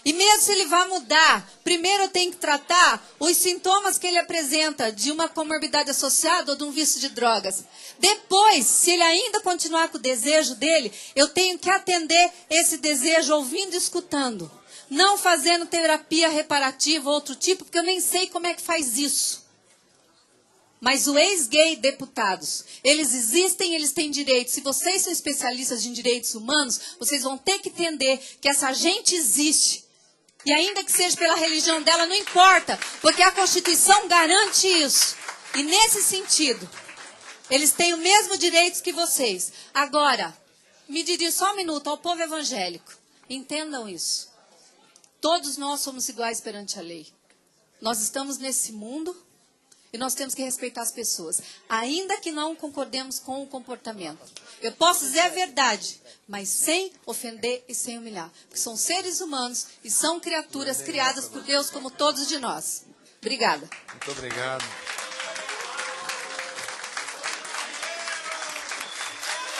E mesmo se ele vai mudar, primeiro eu tenho que tratar os sintomas que ele apresenta de uma comorbidade associada ou de um vício de drogas. Depois, se ele ainda continuar com o desejo dele, eu tenho que atender esse desejo ouvindo e escutando. Não fazendo terapia reparativa ou outro tipo, porque eu nem sei como é que faz isso. Mas o ex-gay, deputados, eles existem, eles têm direitos. Se vocês são especialistas em direitos humanos, vocês vão ter que entender que essa gente existe. E ainda que seja pela religião dela, não importa, porque a Constituição garante isso. E nesse sentido, eles têm o mesmo direito que vocês. Agora, me dirijo só um minuto ao povo evangélico. Entendam isso. Todos nós somos iguais perante a lei. Nós estamos nesse mundo e nós temos que respeitar as pessoas, ainda que não concordemos com o comportamento. Eu posso dizer a verdade, mas sem ofender e sem humilhar. Porque são seres humanos e são criaturas criadas por Deus como todos de nós. Obrigada. Muito obrigado.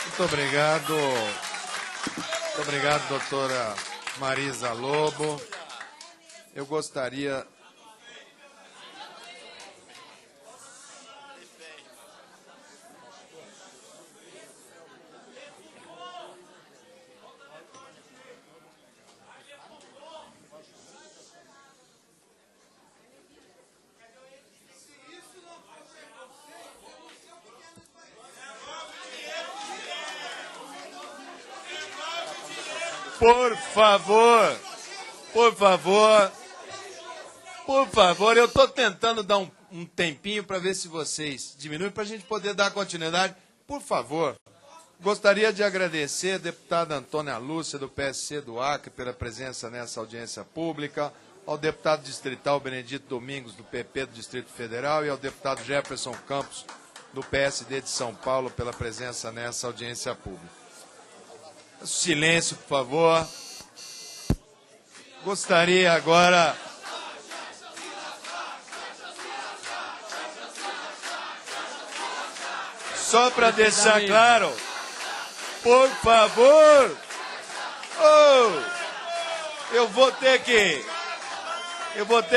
Muito obrigado. Muito obrigado, doutora Marisa Lobo. Eu gostaria... Por favor, eu estou tentando dar um tempinho para ver se vocês diminuem, para a gente poder dar continuidade. Por favor, gostaria de agradecer a deputada Antônia Lúcia, do PSC do Acre, pela presença nessa audiência pública, ao deputado distrital Benedito Domingos, do PP do Distrito Federal, e ao deputado Jefferson Campos, do PSD de São Paulo, pela presença nessa audiência pública. Silêncio, por favor. Gostaria agora... Só para deixar claro, por favor, eu vou ter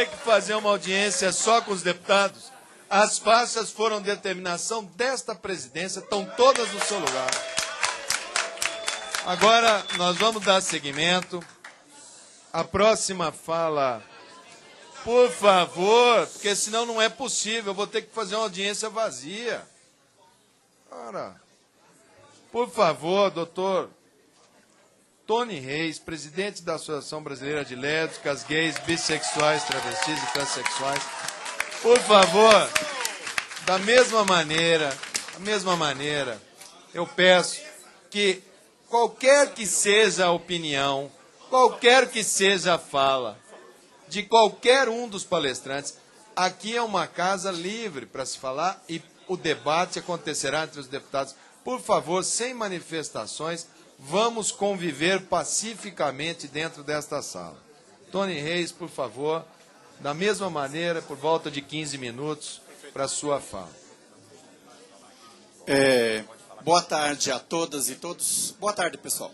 que fazer uma audiência só com os deputados. As faixas foram determinação desta presidência, estão todas no seu lugar. Agora nós vamos dar seguimento. A próxima fala, por favor, porque senão não é possível, eu vou ter que fazer uma audiência vazia. Ora, por favor, doutor Tony Reis, presidente da Associação Brasileira de Lésbicas, Gays, Bissexuais, Travestis e Transsexuais, por favor, da mesma maneira, eu peço que qualquer que seja a opinião, qualquer que seja a fala de qualquer um dos palestrantes, aqui é uma casa livre para se falar e o debate acontecerá entre os deputados. Por favor, sem manifestações, vamos conviver pacificamente dentro desta sala. Tony Reis, por favor, da mesma maneira, por volta de 15 minutos, para a sua fala. Boa tarde a todas e todos. Boa tarde, pessoal.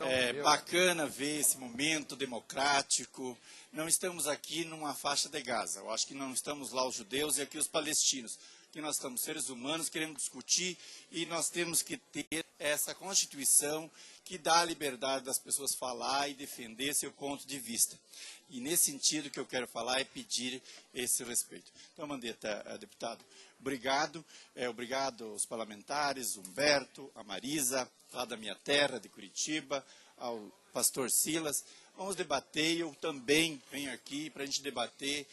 É bacana ver esse momento democrático. Não estamos aqui numa faixa de Gaza. Eu acho que não estamos lá os judeus e aqui os palestinos. Que nós estamos seres humanos, queremos discutir e nós temos que ter essa Constituição que dá a liberdade das pessoas falar e defender seu ponto de vista. E nesse sentido que eu quero falar é pedir esse respeito. Então, Mandetta, deputado, obrigado. Obrigado aos parlamentares, Humberto, a Marisa, lá da minha terra, de Curitiba, ao pastor Silas. Vamos debater, eu também venho aqui para a gente debater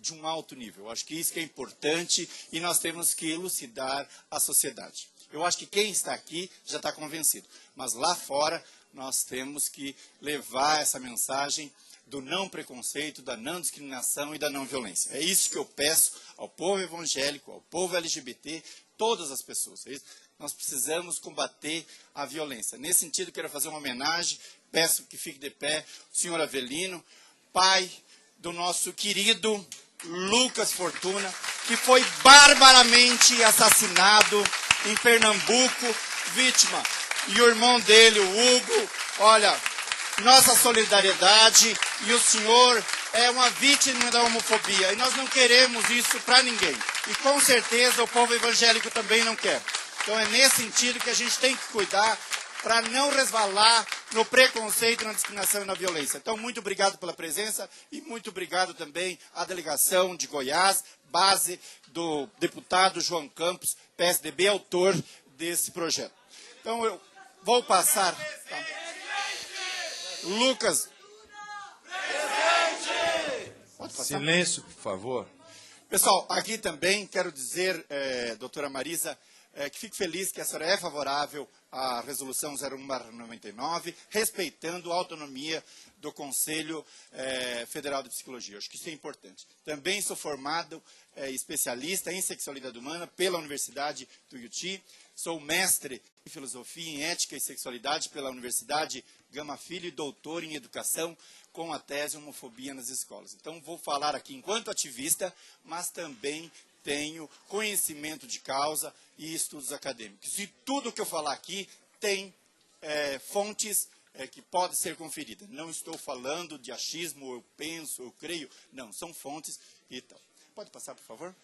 de um alto nível. Eu acho que isso que é importante e nós temos que elucidar a sociedade. Eu acho que quem está aqui já está convencido, mas lá fora nós temos que levar essa mensagem do não preconceito, da não discriminação e da não violência. É isso que eu peço ao povo evangélico, ao povo LGBT, todas as pessoas. Nós precisamos combater a violência. Nesse sentido, quero fazer uma homenagem, peço que fique de pé, o senhor Avelino, pai do nosso querido Lucas Fortuna, que foi barbaramente assassinado em Pernambuco, vítima. E o irmão dele, o Hugo, olha, nossa solidariedade, e o senhor é uma vítima da homofobia, e nós não queremos isso para ninguém. E com certeza o povo evangélico também não quer. Então é nesse sentido que a gente tem que cuidar para não resvalar no preconceito, na discriminação e na violência. Então, muito obrigado pela presença e muito obrigado também à delegação de Goiás, base do deputado João Campos, PSDB, autor desse projeto. Então, eu vou passar... Tá? Lucas... Pode passar? Silêncio, por favor. Pessoal, aqui também quero dizer, doutora Marisa, que fico feliz que a senhora é favorável à resolução 01/99, respeitando a autonomia do Conselho Federal de Psicologia. Acho que isso é importante. Também sou formado especialista em sexualidade humana pela Universidade do UT. Sou mestre em filosofia em ética e sexualidade pela Universidade Gama Filho e doutor em educação com a tese homofobia nas escolas. Então, vou falar aqui enquanto ativista, mas também tenho conhecimento de causa e estudos acadêmicos. E tudo que eu falar aqui tem fontes que podem ser conferidas. Não estou falando de achismo, eu penso, eu creio. Não, são fontes e tal. Pode passar, por favor?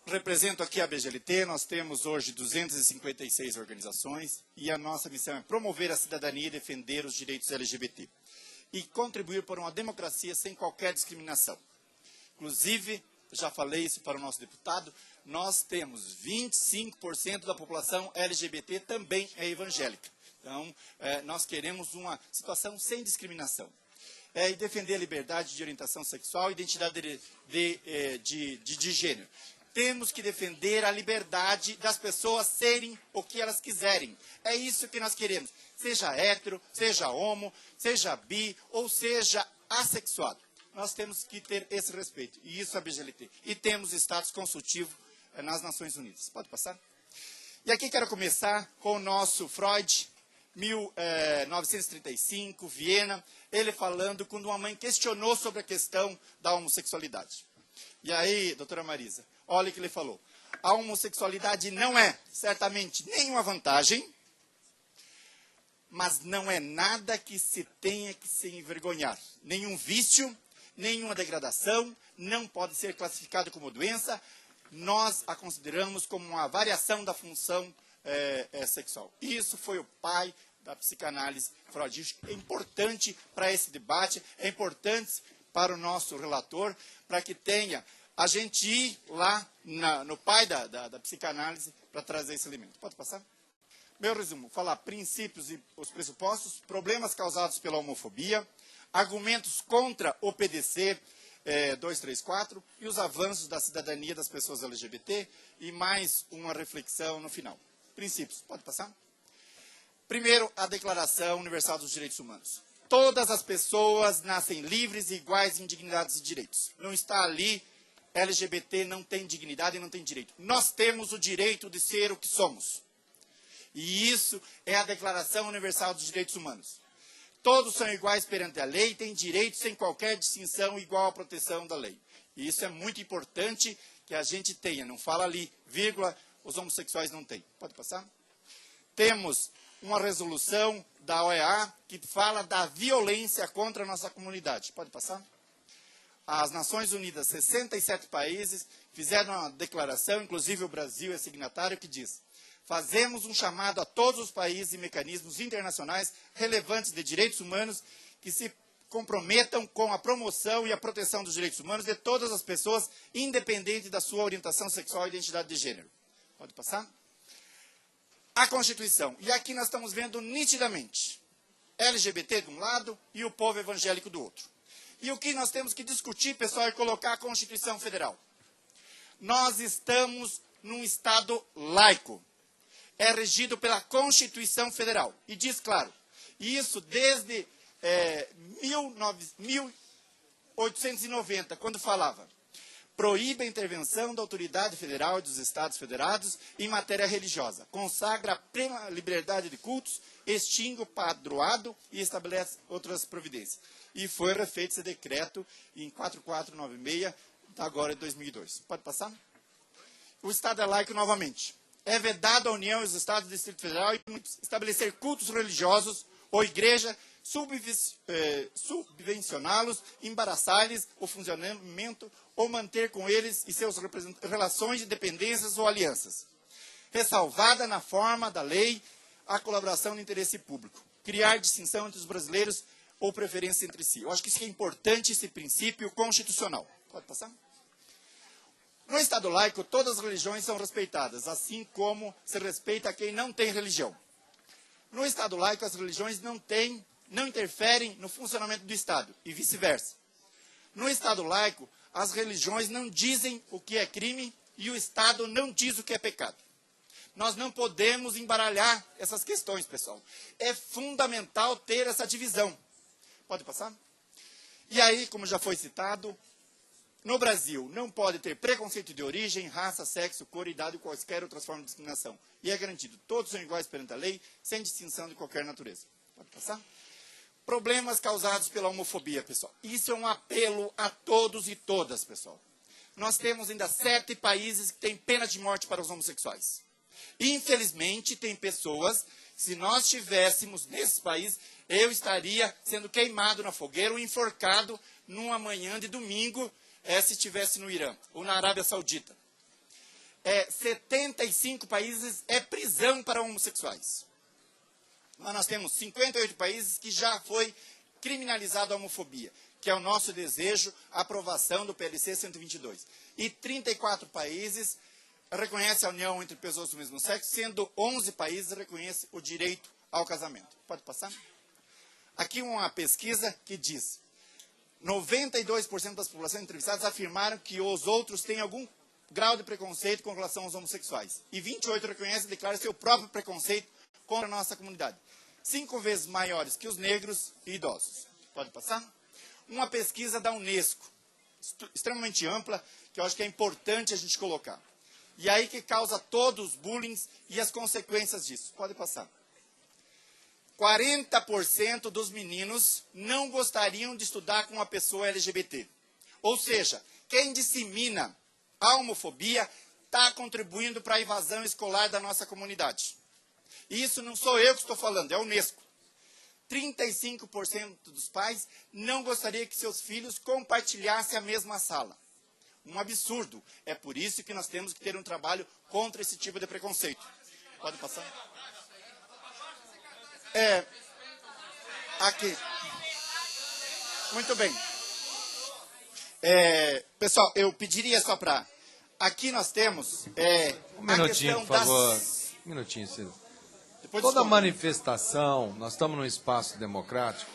Represento aqui a BGLT, nós temos hoje 256 organizações e a nossa missão é promover a cidadania e defender os direitos LGBT. E contribuir para uma democracia sem qualquer discriminação. Inclusive, já falei isso para o nosso deputado, nós temos 25% da população LGBT também é evangélica. Então, nós queremos uma situação sem discriminação. E defender a liberdade de orientação sexual e identidade de gênero. Temos que defender a liberdade das pessoas serem o que elas quiserem. É isso que nós queremos. Seja hétero, seja homo, seja bi ou seja assexuado. Nós temos que ter esse respeito. E isso é a BGLT. E temos status consultivo nas Nações Unidas. Pode passar? E aqui quero começar com o nosso Freud, 1935, Viena, ele falando quando uma mãe questionou sobre a questão da homossexualidade. E aí, doutora Marisa, olha o que ele falou. A homossexualidade não é, certamente, nenhuma vantagem, mas não é nada que se tenha que se envergonhar. Nenhum vício, nenhuma degradação, não pode ser classificado como doença. Nós a consideramos como uma variação da função sexual. Isso foi o pai da psicanálise freudística. É importante para esse debate, é importante para o nosso relator, para que tenha a gente ir lá no pai da psicanálise para trazer esse elemento. Pode passar? Meu resumo, falar princípios e os pressupostos, problemas causados pela homofobia, argumentos contra o PDC 234 e os avanços da cidadania das pessoas LGBT e mais uma reflexão no final. Princípios, pode passar? Primeiro, a Declaração Universal dos Direitos Humanos. Todas as pessoas nascem livres e iguais em dignidades e direitos. Não está ali, LGBT não tem dignidade e não tem direito. Nós temos o direito de ser o que somos. E isso é a Declaração Universal dos Direitos Humanos. Todos são iguais perante a lei e têm direitos sem qualquer distinção igual à proteção da lei. E isso é muito importante que a gente tenha. Não fala ali, vírgula, os homossexuais não têm. Pode passar? Temos uma resolução da OEA que fala da violência contra a nossa comunidade. Pode passar? As Nações Unidas, 67 países, fizeram uma declaração, inclusive o Brasil é signatário, que diz: fazemos um chamado a todos os países e mecanismos internacionais relevantes de direitos humanos que se comprometam com a promoção e a proteção dos direitos humanos de todas as pessoas, independente da sua orientação sexual e identidade de gênero. Pode passar? A Constituição. E aqui nós estamos vendo nitidamente LGBT de um lado e o povo evangélico do outro. E o que nós temos que discutir, pessoal, é colocar a Constituição Federal. Nós estamos num Estado laico. É regido pela Constituição Federal. E diz claro, isso desde 1890, quando falava: proíbe a intervenção da autoridade federal e dos Estados federados em matéria religiosa, consagra a plena liberdade de cultos, extingue o padroado e estabelece outras providências. E foi refeito esse decreto em 4496, agora em 2002. Pode passar? O Estado é laico novamente. É vedado à União e aos Estados do Distrito Federal estabelecer cultos religiosos ou igreja, subvencioná-los, embaraçar-lhes o funcionamento ou manter com eles e seus representantes relações de dependências ou alianças. Ressalvada na forma da lei a colaboração no interesse público. Criar distinção entre os brasileiros ou preferência entre si. Eu acho que isso é importante, esse princípio constitucional. Pode passar? No Estado laico, todas as religiões são respeitadas, assim como se respeita quem não tem religião. No Estado laico, as religiões não interferem no funcionamento do Estado, e vice-versa. No Estado laico, as religiões não dizem o que é crime e o Estado não diz o que é pecado. Nós não podemos embaralhar essas questões, pessoal. É fundamental ter essa divisão. Pode passar? E aí, como já foi citado, no Brasil não pode ter preconceito de origem, raça, sexo, cor, idade ou quaisquer outras formas de discriminação. E é garantido, todos são iguais perante a lei, sem distinção de qualquer natureza. Pode passar? Problemas causados pela homofobia, pessoal. Isso é um apelo a todos e todas, pessoal. Nós temos ainda 7 países que têm pena de morte para os homossexuais. Infelizmente, tem pessoas, se nós estivéssemos nesses países, eu estaria sendo queimado na fogueira ou enforcado numa manhã de domingo, se estivesse no Irã ou na Arábia Saudita. 75 países é prisão para homossexuais. Mas nós temos 58 países que já foi criminalizada a homofobia, que é o nosso desejo, a aprovação do PLC 122. E 34 países reconhecem a união entre pessoas do mesmo sexo, sendo 11 países reconhecem o direito ao casamento. Pode passar? Aqui uma pesquisa que diz 92% das populações entrevistadas afirmaram que os outros têm algum grau de preconceito com relação aos homossexuais. E 28% reconhecem e declaram seu próprio preconceito contra a nossa comunidade. 5 vezes maiores que os negros e idosos. Pode passar? Uma pesquisa da Unesco, extremamente ampla, que eu acho que é importante a gente colocar. E aí que causa todos os bullying e as consequências disso. Pode passar. 40% dos meninos não gostariam de estudar com uma pessoa LGBT. Ou seja, quem dissemina a homofobia está contribuindo para a invasão escolar da nossa comunidade. E isso não sou eu que estou falando, é a Unesco. 35% dos pais não gostariam que seus filhos compartilhassem a mesma sala. Um absurdo. É por isso que nós temos que ter um trabalho contra esse tipo de preconceito. Pode passar? Aqui. Muito bem. Pessoal, eu pediria só para... Aqui nós temos um minutinho, por favor. Um minutinho, Ciro. Toda manifestação, nós estamos num espaço democrático,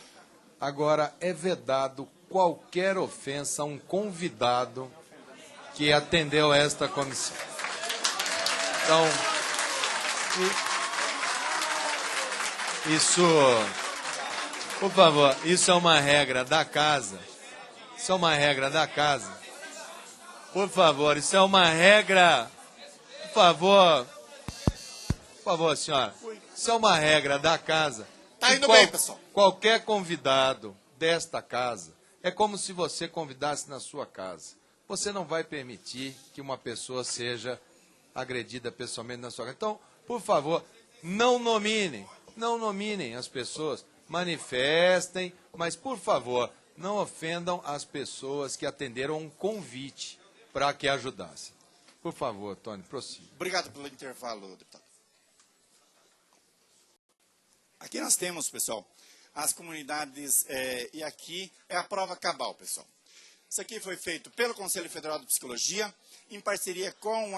agora é vedado qualquer ofensa a um convidado que atendeu a esta comissão. Então, isso, por favor, isso é uma regra da casa. Isso é uma regra da casa. Por favor, isso é uma regra. Por favor, senhora. Isso é uma regra da casa. Tá indo bem, pessoal. Qualquer convidado desta casa é como se você convidasse na sua casa. Você não vai permitir que uma pessoa seja agredida pessoalmente na sua casa. Então, por favor, não nominem as pessoas, manifestem, mas, por favor, não ofendam as pessoas que atenderam um convite para que ajudassem. Por favor, Tony, prossiga. Obrigado pelo intervalo, deputado. Aqui nós temos, pessoal, as comunidades, e aqui é a prova cabal, pessoal. Isso aqui foi feito pelo Conselho Federal de Psicologia, em parceria com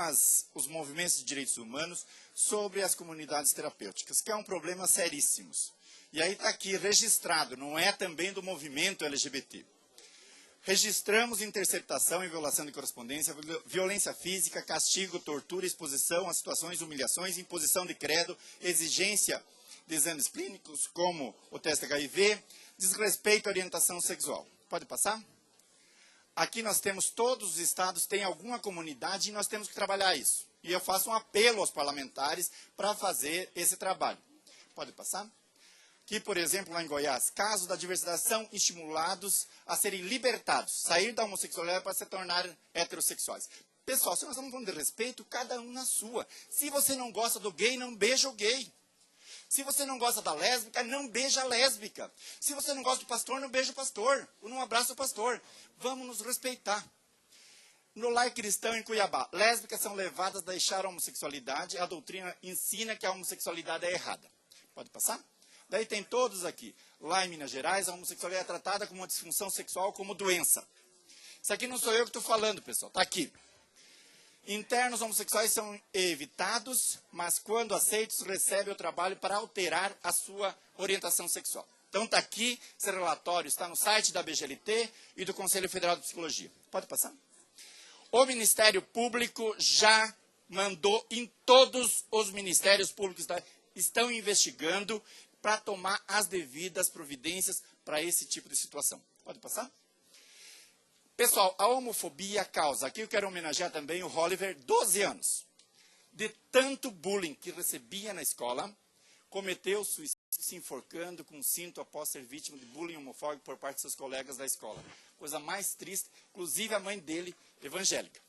os movimentos de direitos humanos, sobre as comunidades terapêuticas, que é um problema seríssimo. E aí está aqui registrado, não é também do movimento LGBT. Registramos interceptação e violação de correspondência, violência física, castigo, tortura, exposição a situações de humilhações, imposição de credo, exigência de exames clínicos, como o teste HIV, desrespeito à orientação sexual. Pode passar? Aqui nós temos, todos os estados têm alguma comunidade e nós temos que trabalhar isso. E eu faço um apelo aos parlamentares para fazer esse trabalho. Pode passar? Aqui, por exemplo, lá em Goiás, casos da diversidade são estimulados a serem libertados, sair da homossexualidade para se tornar heterossexuais. Pessoal, se nós estamos falando de respeito, cada um na sua. Se você não gosta do gay, não beija o gay. Se você não gosta da lésbica, não beija a lésbica. Se você não gosta do pastor, não beija o pastor. Ou não abraça o pastor. Vamos nos respeitar. No lar cristão em Cuiabá, lésbicas são levadas a deixar a homossexualidade. A doutrina ensina que a homossexualidade é errada. Pode passar? Daí tem todos aqui. Lá em Minas Gerais, a homossexualidade é tratada como uma disfunção sexual, como doença. Isso aqui não sou eu que estou falando, pessoal. Está aqui. Internos homossexuais são evitados, mas quando aceitos, recebem o trabalho para alterar a sua orientação sexual. Então está aqui, esse relatório está no site da BGLT e do Conselho Federal de Psicologia. Pode passar? O Ministério Público já mandou em todos os ministérios públicos, estão investigando para tomar as devidas providências para esse tipo de situação. Pode passar? Pessoal, a homofobia causa, aqui eu quero homenagear também o Oliver, 12 anos. De tanto bullying que recebia na escola, cometeu suicídio se enforcando com um cinto após ser vítima de bullying homofóbico por parte de seus colegas da escola. Coisa mais triste, inclusive a mãe dele, evangélica.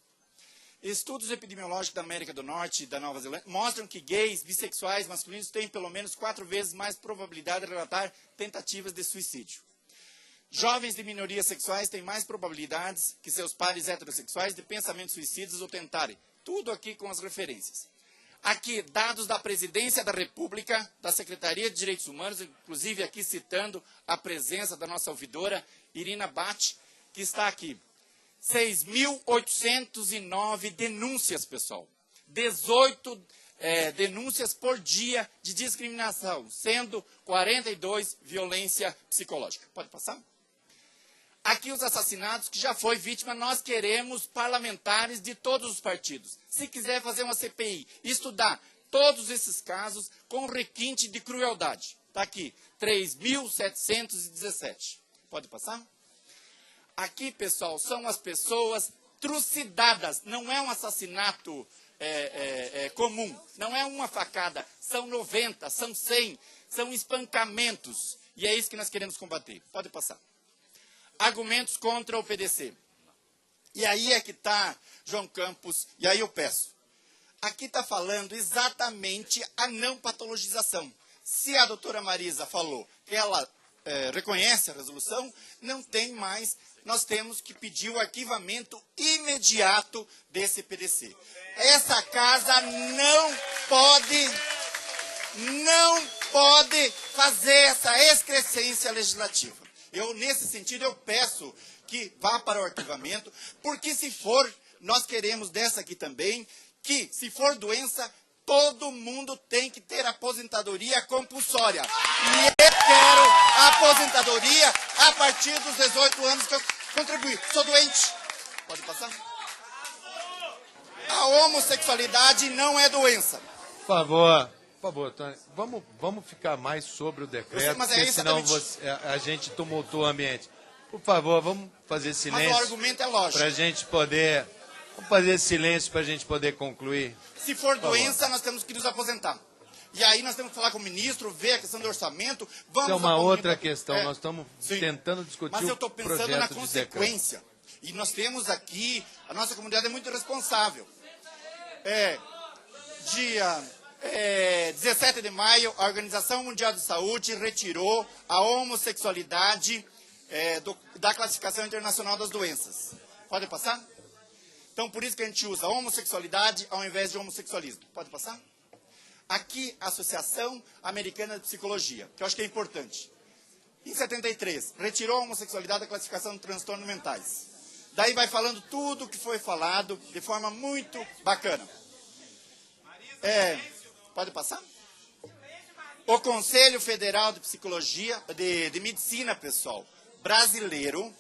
Estudos epidemiológicos da América do Norte e da Nova Zelândia mostram que gays, bissexuais, masculinos têm pelo menos 4 vezes mais probabilidade de relatar tentativas de suicídio. Jovens de minorias sexuais têm mais probabilidades que seus pares heterossexuais de pensamentos suicidas ou tentarem. Tudo aqui com as referências. Aqui, dados da Presidência da República, da Secretaria de Direitos Humanos, inclusive aqui citando a presença da nossa ouvidora, Irina Bach, que está aqui. 6.809 denúncias, pessoal. 18 denúncias por dia de discriminação, sendo 42 violência psicológica. Pode passar? Aqui os assassinatos que já foi vítima, nós queremos parlamentares de todos os partidos. Se quiser fazer uma CPI, estudar todos esses casos com requinte de crueldade. Está aqui, 3.717. Pode passar? Aqui, pessoal, são as pessoas trucidadas. Não é um assassinato comum. Não é uma facada. São 90, são 100. São espancamentos. E é isso que nós queremos combater. Pode passar. Argumentos contra o PDC. E aí é que está, João Campos, e aí eu peço. Aqui está falando exatamente a não patologização. Se a doutora Marisa falou que ela reconhece a resolução, não tem mais, nós temos que pedir o arquivamento imediato desse PDC. Essa casa não pode fazer essa excrescência legislativa. Nesse sentido, eu peço que vá para o arquivamento, porque se for, nós queremos dessa aqui também, que se for doença, todo mundo tem que ter aposentadoria compulsória. E eu quero a aposentadoria a partir dos 18 anos que eu contribuí. Sou doente. Pode passar? A homossexualidade não é doença. Por favor, Tony, vamos ficar mais sobre o decreto, porque senão a gente tumultua o ambiente. Por favor, vamos fazer silêncio. Mas o argumento é lógico. Para a gente poder... Vamos fazer silêncio para a gente poder concluir. Se for doença, nós temos que nos aposentar. E aí nós temos que falar com o ministro, ver a questão do orçamento. Isso é uma outra questão. Nós estamos tentando discutir Mas eu estou pensando na consequência. E nós temos aqui, a nossa comunidade é muito responsável. Dia 17 de maio, a Organização Mundial de Saúde retirou a homossexualidade da classificação internacional das doenças. Pode passar? Então, por isso que a gente usa homossexualidade ao invés de homossexualismo. Pode passar? Aqui, a Associação Americana de Psicologia, que eu acho que é importante. Em 73, retirou a homossexualidade da classificação de transtornos mentais. Daí vai falando tudo o que foi falado de forma muito bacana. Pode passar? O Conselho Federal de Psicologia, de Medicina, pessoal, brasileiro,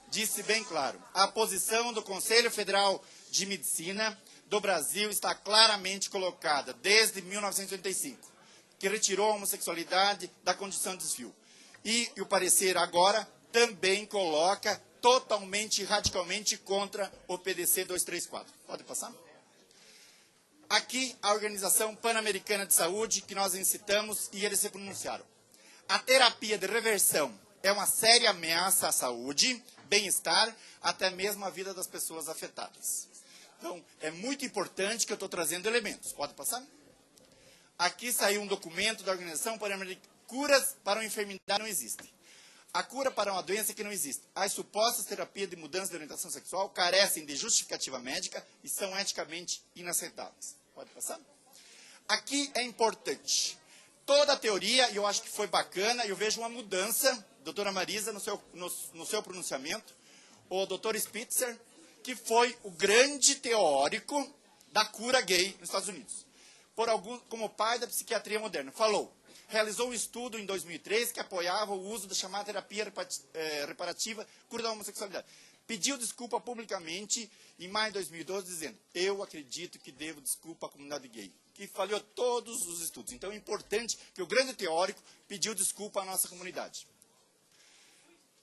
disse bem claro, a posição do Conselho Federal de Medicina do Brasil está claramente colocada desde 1985, que retirou a homossexualidade da condição de desvio. E o parecer agora também coloca totalmente, radicalmente contra o PDC 234. Pode passar? Aqui, a Organização Pan-Americana de Saúde, que nós incitamos, e eles se pronunciaram. A terapia de reversão é uma séria ameaça à saúde, bem-estar, até mesmo à vida das pessoas afetadas. Então, é muito importante que eu estou trazendo elementos. Pode passar? Aqui saiu um documento da Organização Pan-Americana. Curas para uma enfermidade não existem. A cura para uma doença que não existe. As supostas terapias de mudança de orientação sexual carecem de justificativa médica e são eticamente inaceitáveis. Pode passar? Aqui é importante. Toda a teoria, e eu acho que foi bacana, eu vejo uma mudança, doutora Marisa, no seu pronunciamento, o doutor Spitzer, que foi o grande teórico da cura gay nos Estados Unidos, como pai da psiquiatria moderna, falou, realizou um estudo em 2003 que apoiava o uso da chamada terapia reparativa cura da homossexualidade. Pediu desculpa publicamente em maio de 2012, dizendo, eu acredito que devo desculpa à comunidade gay, que falhou todos os estudos. Então é importante que o grande teórico pediu desculpa à nossa comunidade.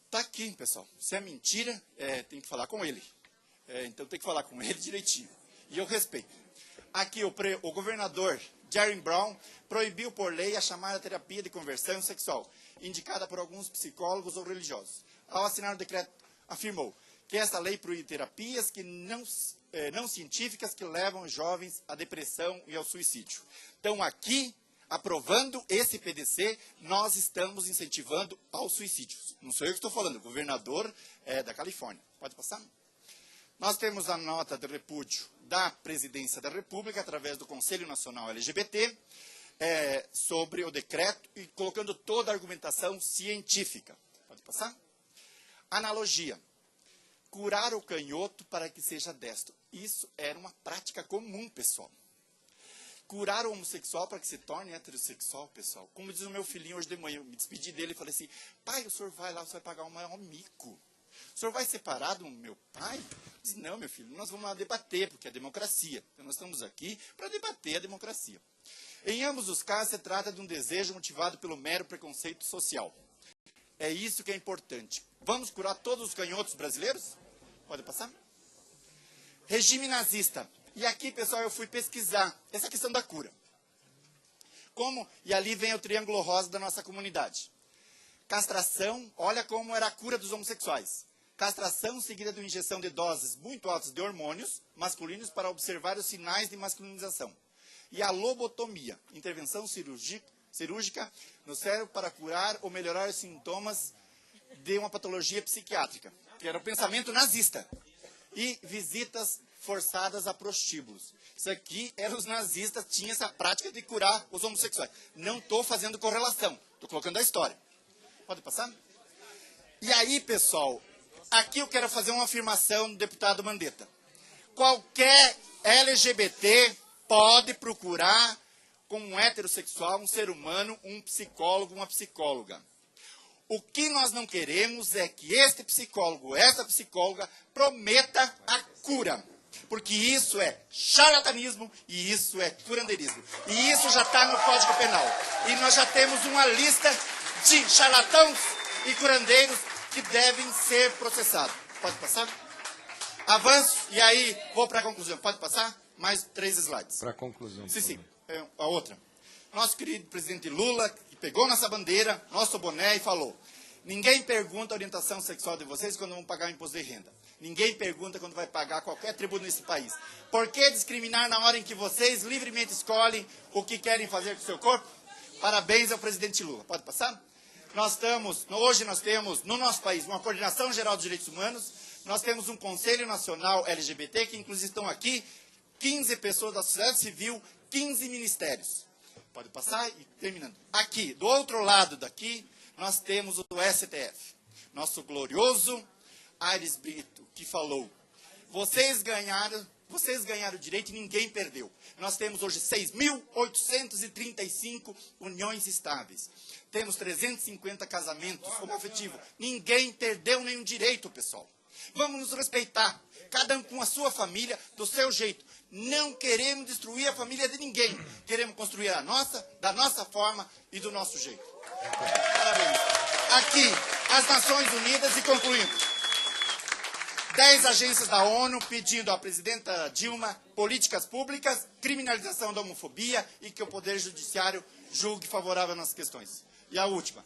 Está aqui, pessoal. Se é mentira, tem que falar com ele. Então tem que falar com ele direitinho. E eu respeito. Aqui o governador Jerry Brown proibiu por lei a chamada terapia de conversão sexual, indicada por alguns psicólogos ou religiosos. Ao assinar o decreto, afirmou que esta lei proíbe terapias que não científicas que levam jovens à depressão e ao suicídio. Então aqui, aprovando esse PDC, nós estamos incentivando aos suicídios. Não sou eu que estou falando, o governador da Califórnia. Pode passar? Nós temos a nota de repúdio da Presidência da República, através do Conselho Nacional LGBT, sobre o decreto e colocando toda a argumentação científica. Pode passar? Analogia. Curar o canhoto para que seja destro. Isso era uma prática comum, pessoal. curar o homossexual para que se torne heterossexual, pessoal. Como diz o meu filhinho hoje de manhã, eu me despedi dele e falei assim, pai, o senhor vai lá, você vai pagar o maior mico. O senhor vai separar do meu pai? Diz, não, meu filho, nós vamos lá debater, porque é democracia. Então, nós estamos aqui para debater a democracia. Em ambos os casos, se trata de um desejo motivado pelo mero preconceito social. É isso que é importante. Vamos curar todos os canhotos brasileiros? Pode passar? Regime nazista. E aqui, pessoal, eu fui pesquisar essa questão da cura. Como? E ali vem o triângulo rosa da nossa comunidade. Castração, olha como era a cura dos homossexuais. Castração seguida de uma injeção de doses muito altas de hormônios masculinos para observar os sinais de masculinização. E a lobotomia, intervenção cirúrgica no cérebro para curar ou melhorar os sintomas de uma patologia psiquiátrica, que era o pensamento nazista. E visitas forçadas a prostíbulos. Isso aqui eram os nazistas, tinham essa prática de curar os homossexuais. Não estou fazendo correlação, estou colocando a história. Pode passar? E aí, pessoal, aqui eu quero fazer uma afirmação do deputado Mandetta. Qualquer LGBT pode procurar, como um heterossexual, um ser humano, um psicólogo, uma psicóloga. O que nós não queremos é que este psicólogo, essa psicóloga, prometa a cura. Porque isso é charlatanismo e isso é curandeirismo. E isso já está no Código Penal. E nós já temos uma lista de charlatãos e curandeiros que devem ser processados. Pode passar? Avanço e aí vou para a conclusão. Pode passar? Mais 3 slides. Para a conclusão. Sim. A outra. Nosso querido presidente Lula, que pegou nossa bandeira, nosso boné e falou: ninguém pergunta a orientação sexual de vocês quando vão pagar o imposto de renda. Ninguém pergunta quando vai pagar qualquer tributo nesse país. Por que discriminar na hora em que vocês livremente escolhem o que querem fazer com o seu corpo? Parabéns ao presidente Lula. Pode passar? Hoje nós temos no nosso país uma Coordenação Geral dos Direitos Humanos, nós temos um Conselho Nacional LGBT, que inclusive estão aqui 15 pessoas da sociedade civil, 15 ministérios. Pode passar? E terminando. Aqui, do outro lado daqui, nós temos o STF. Nosso glorioso Aires Brito, que falou: vocês ganharam o direito e ninguém perdeu. Nós temos hoje 6.835 uniões estáveis. Temos 350 casamentos homoafetivos. Ninguém perdeu nenhum direito, pessoal. Vamos nos respeitar, cada um com a sua família, do seu jeito. Não queremos destruir a família de ninguém. Queremos construir a nossa, da nossa forma e do nosso jeito. Parabéns. Aqui, as Nações Unidas, e concluindo. 10 agências da ONU pedindo à presidenta Dilma políticas públicas, criminalização da homofobia e que o Poder Judiciário julgue favorável nas questões. E a última.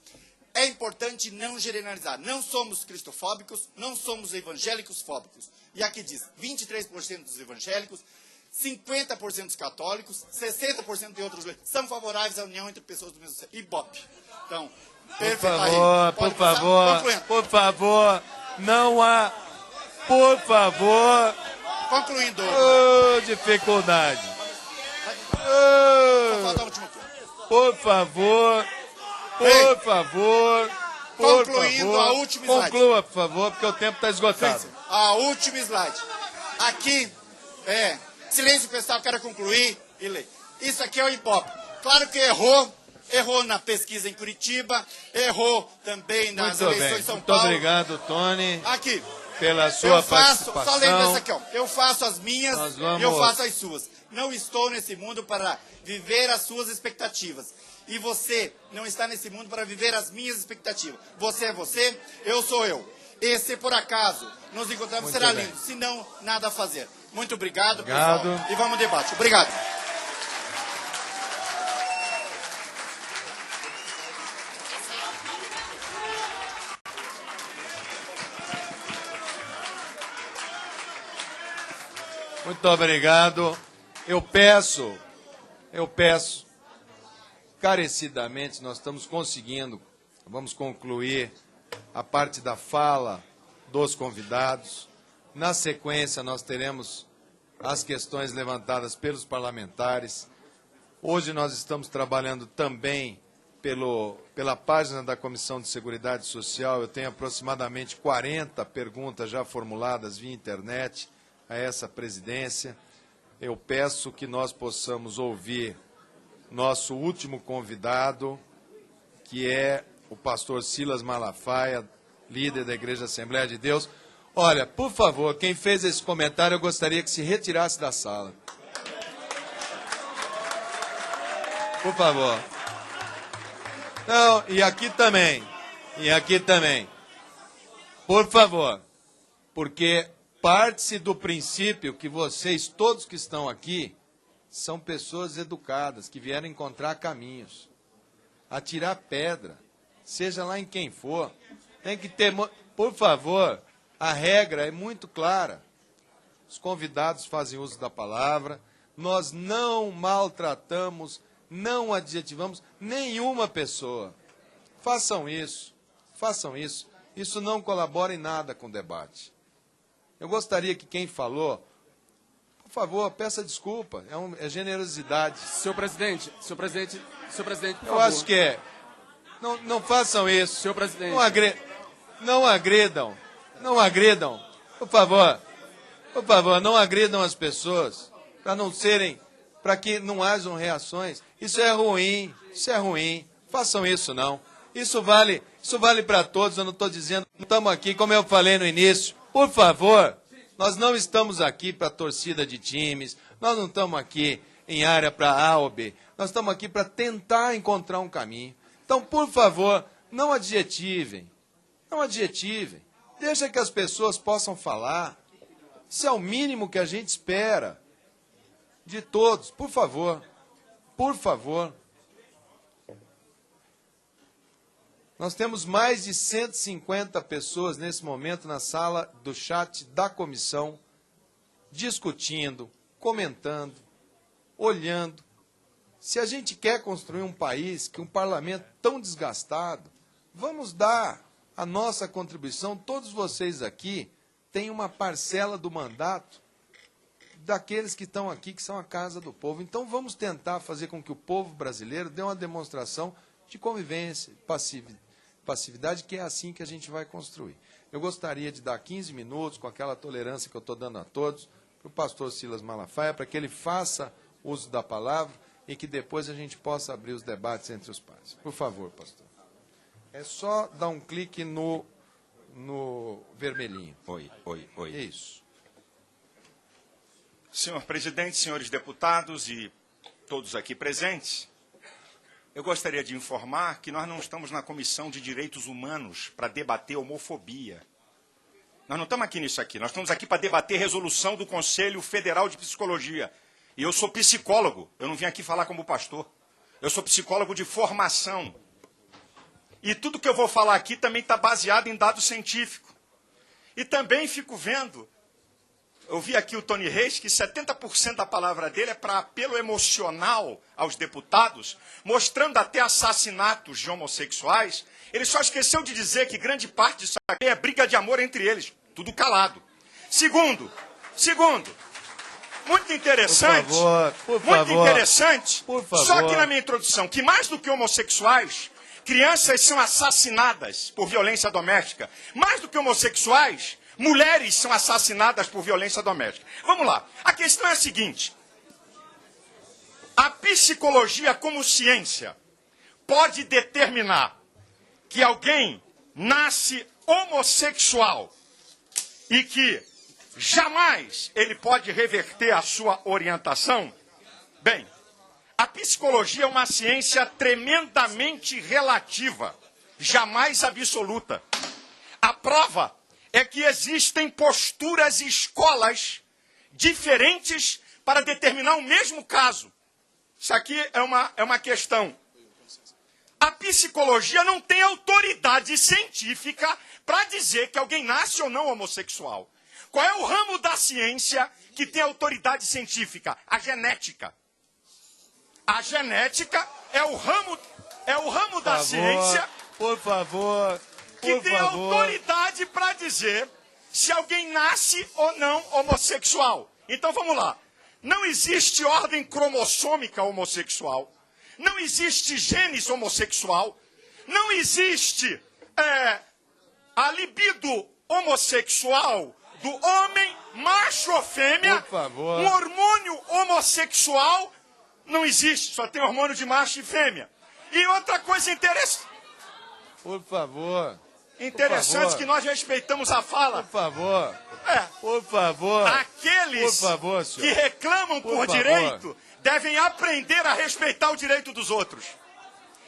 É importante não generalizar. Não somos cristofóbicos, não somos evangélicos fóbicos. E aqui diz, 23% dos evangélicos, 50% dos católicos, 60% de outros são favoráveis à união entre pessoas do mesmo sexo. Ibope. Então, por favor, não há... Por favor. Concluindo. Dificuldade. Só falta a última aqui. Por favor. Concluindo a última slide. Conclua, por favor, porque o tempo está esgotado. Sim. A última slide. Aqui, silêncio pessoal, quero concluir e ler. Isso aqui é o Ibope. Claro que errou na pesquisa em Curitiba, errou também nas eleições em São Paulo. Muito obrigado, Tony. Aqui. Pela sua participação. Só lembra essa aqui, ó. Eu faço as minhas e eu faço as suas. Não estou nesse mundo para viver as suas expectativas. E você não está nesse mundo para viver as minhas expectativas. Você é você, eu sou eu. E se por acaso nos encontrarmos, será lindo. Se não, nada a fazer. Muito obrigado, pessoal. E vamos ao debate. Obrigado. Muito obrigado. Eu peço, carecidamente, nós estamos conseguindo, vamos concluir a parte da fala dos convidados. Na sequência, nós teremos as questões levantadas pelos parlamentares. Hoje nós estamos trabalhando também pela página da Comissão de Seguridade Social. Eu tenho aproximadamente 40 perguntas já formuladas via internet a essa presidência. eu peço que nós possamos ouvir nosso último convidado, que é o pastor Silas Malafaia, líder da Igreja Assembleia de Deus. Olha, por favor, quem fez esse comentário, eu gostaria que se retirasse da sala. Por favor. Não, e aqui também. Por favor. Porque parte-se do princípio que vocês, todos que estão aqui, são pessoas educadas, que vieram encontrar caminhos. Atirar pedra, seja lá em quem for. Tem que ter... Por favor, a regra é muito clara. Os convidados fazem uso da palavra. Nós não maltratamos, não adjetivamos nenhuma pessoa. Façam isso. Isso não colabora em nada com o debate. Eu gostaria que quem falou, por favor, peça desculpa. É generosidade. Senhor presidente, por Eu favor. acho que é. Não façam isso. Senhor presidente. Não agredam. Por favor, não agredam as pessoas para que não hajam reações. Isso é ruim. Façam isso não. Isso vale para todos, eu não estou dizendo, não estamos aqui, como eu falei no início, por favor, nós não estamos aqui para torcida de times, nós não estamos aqui em área para A ou B, nós estamos aqui para tentar encontrar um caminho. Então, por favor, não adjetivem, deixa que as pessoas possam falar, isso é o mínimo que a gente espera de todos, por favor. Nós temos mais de 150 pessoas nesse momento na sala do chat da comissão, discutindo, comentando, olhando. Se a gente quer construir um país que um parlamento tão desgastado, vamos dar a nossa contribuição. Todos vocês aqui têm uma parcela do mandato daqueles que estão aqui, que são a casa do povo. Então vamos tentar fazer com que o povo brasileiro dê uma demonstração de convivência, passividade, que é assim que a gente vai construir. Eu gostaria de dar 15 minutos, com aquela tolerância que eu estou dando a todos, para o pastor Silas Malafaia, para que ele faça uso da palavra e que depois a gente possa abrir os debates entre os pares. Por favor, pastor. É só dar um clique no vermelhinho. Oi. Isso. Senhor presidente, senhores deputados e todos aqui presentes, eu gostaria de informar que nós não estamos na Comissão de Direitos Humanos para debater homofobia. Nós não estamos aqui nisso aqui. Nós estamos aqui para debater resolução do Conselho Federal de Psicologia. E eu sou psicólogo. Eu não vim aqui falar como pastor. Eu sou psicólogo de formação. E tudo que eu vou falar aqui também está baseado em dado científico. E também fico vendo, eu vi aqui o Tony Reis, que 70% da palavra dele é para apelo emocional aos deputados, mostrando até assassinatos de homossexuais. Ele só esqueceu de dizer que grande parte disso aqui é briga de amor entre eles. Tudo calado. Segundo, muito interessante, por favor, interessante, só que na minha introdução, que mais do que homossexuais, crianças são assassinadas por violência doméstica. Mais do que homossexuais, mulheres são assassinadas por violência doméstica. Vamos lá. A questão é a seguinte. A psicologia como ciência pode determinar que alguém nasce homossexual e que jamais ele pode reverter a sua orientação? Bem, a psicologia é uma ciência tremendamente relativa, jamais absoluta. A prova é que existem posturas e escolas diferentes para determinar o mesmo caso. Isso aqui é uma questão. A psicologia não tem autoridade científica para dizer que alguém nasce ou não homossexual. Qual é o ramo da ciência que tem autoridade científica? A genética. A genética é o ramo da ciência... Por favor... que tem autoridade para dizer se alguém nasce ou não homossexual. Então vamos lá. Não existe ordem cromossômica homossexual. Não existe genes homossexual. Não existe a libido homossexual do homem macho ou fêmea, por favor. Um hormônio homossexual não existe, só tem hormônio de macho e fêmea. E outra coisa interessante. Por favor. Interessante que nós respeitamos a fala. Por favor. Por favor. Aqueles por favor, senhor. que reclamam por direito devem aprender a respeitar o direito dos outros.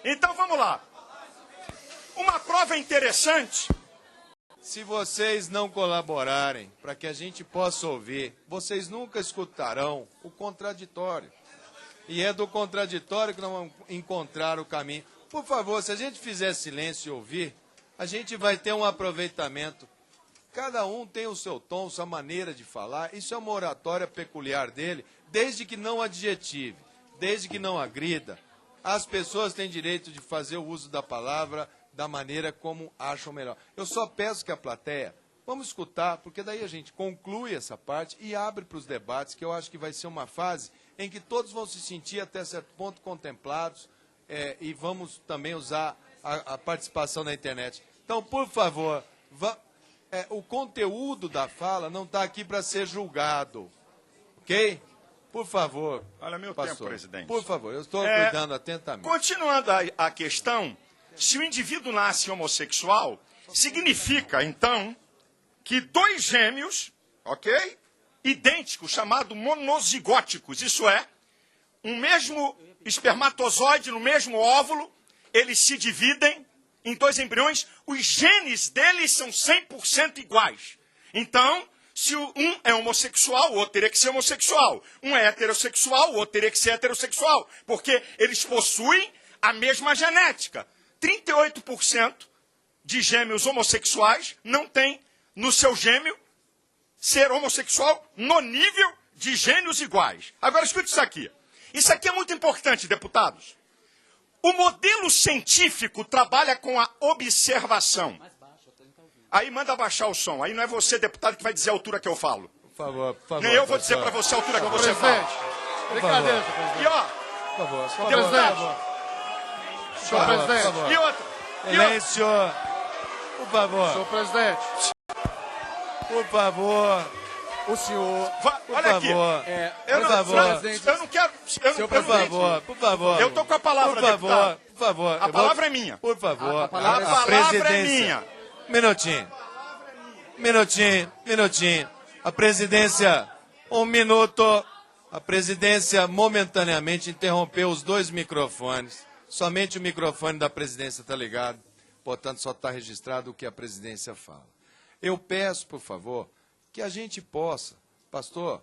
Então vamos lá. Uma prova interessante. Se vocês não colaborarem para que a gente possa ouvir, vocês nunca escutarão o contraditório. E é do contraditório que nós vamos encontrar o caminho. Por favor, se a gente fizer silêncio e ouvir, a gente vai ter um aproveitamento. Cada um tem o seu tom, sua maneira de falar. Isso é uma oratória peculiar dele, desde que não adjetive, desde que não agrida. As pessoas têm direito de fazer o uso da palavra da maneira como acham melhor. Eu só peço que a plateia, vamos escutar, porque daí a gente conclui essa parte e abre para os debates, que eu acho que vai ser uma fase em que todos vão se sentir até certo ponto contemplados e vamos também usar a participação na internet. Então, por favor, o conteúdo da fala não está aqui para ser julgado, ok? Por favor, olha meu pastor, tempo, presidente. Por favor, eu estou cuidando atentamente. Continuando a questão, se o indivíduo nasce homossexual, significa, então, que dois gêmeos, ok? Idênticos, chamados monozigóticos, isso é, um mesmo espermatozoide no mesmo óvulo, eles se dividem em dois embriões, os genes deles são 100% iguais. Então, se um é homossexual, o outro teria que ser homossexual. Um é heterossexual, o outro teria que ser heterossexual. Porque eles possuem a mesma genética. 38% de gêmeos homossexuais não tem no seu gêmeo ser homossexual no nível de gênios iguais. Agora, escute isso aqui. Isso aqui é muito importante, deputados. O modelo científico trabalha com a observação. Aí manda abaixar o som. Aí não é você, deputado, que vai dizer a altura que eu falo. Por favor, por favor. Nem eu vou dizer para você a altura que você fala. Brincadeira, E ó, por favor, por deputado. Senhor presidente. E outra. Silêncio. Por favor. Senhor presidente. Por favor. O senhor... Olha aqui. Eu não quero... Por favor, por favor. Eu estou com a palavra, por favor, deputado. Por favor. A palavra é minha. Por favor. A palavra é minha. Minutinho. A presidência, um minuto. A presidência momentaneamente interrompeu os dois microfones. Somente o microfone da presidência está ligado. Portanto, só está registrado o que a presidência fala. Eu peço, por favor, que a gente possa, pastor,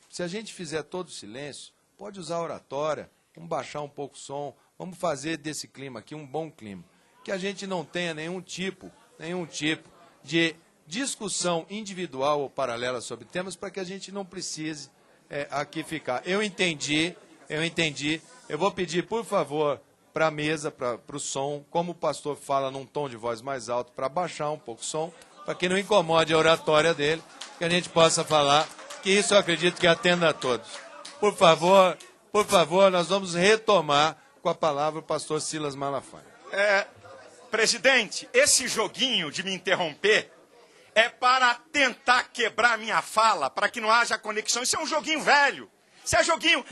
se a gente fizer todo o silêncio, pode usar a oratória, vamos baixar um pouco o som, vamos fazer desse clima aqui um bom clima. Que a gente não tenha nenhum tipo de discussão individual ou paralela sobre temas, para que a gente não precise aqui ficar. Eu entendi. Eu vou pedir, por favor, para a mesa, para o som, como o pastor fala num tom de voz mais alto, para baixar um pouco o som, para que não incomode a oratória dele, que a gente possa falar, que isso eu acredito que atenda a todos. Por favor, nós vamos retomar com a palavra o pastor Silas Malafaia. Presidente, esse joguinho de me interromper é para tentar quebrar minha fala, para que não haja conexão. Isso é um joguinho velho. Isso é joguinho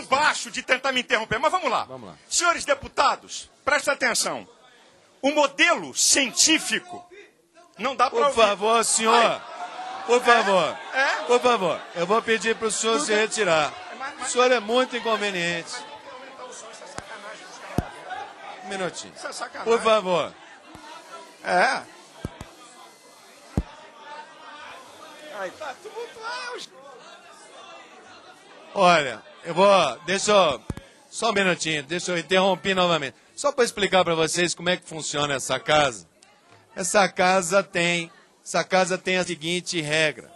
baixo de tentar me interromper. Mas vamos lá. Senhores deputados, prestem atenção. O modelo científico não dá para ouvir. Por favor, senhor. Por favor. Eu vou pedir para o senhor se retirar. O senhor é muito inconveniente. Um minutinho. Isso é sacanagem. Por favor. Aí tá tudo Olha, só um minutinho, deixa eu interromper novamente. Só para explicar para vocês como é que funciona essa casa. Essa casa tem a seguinte regra.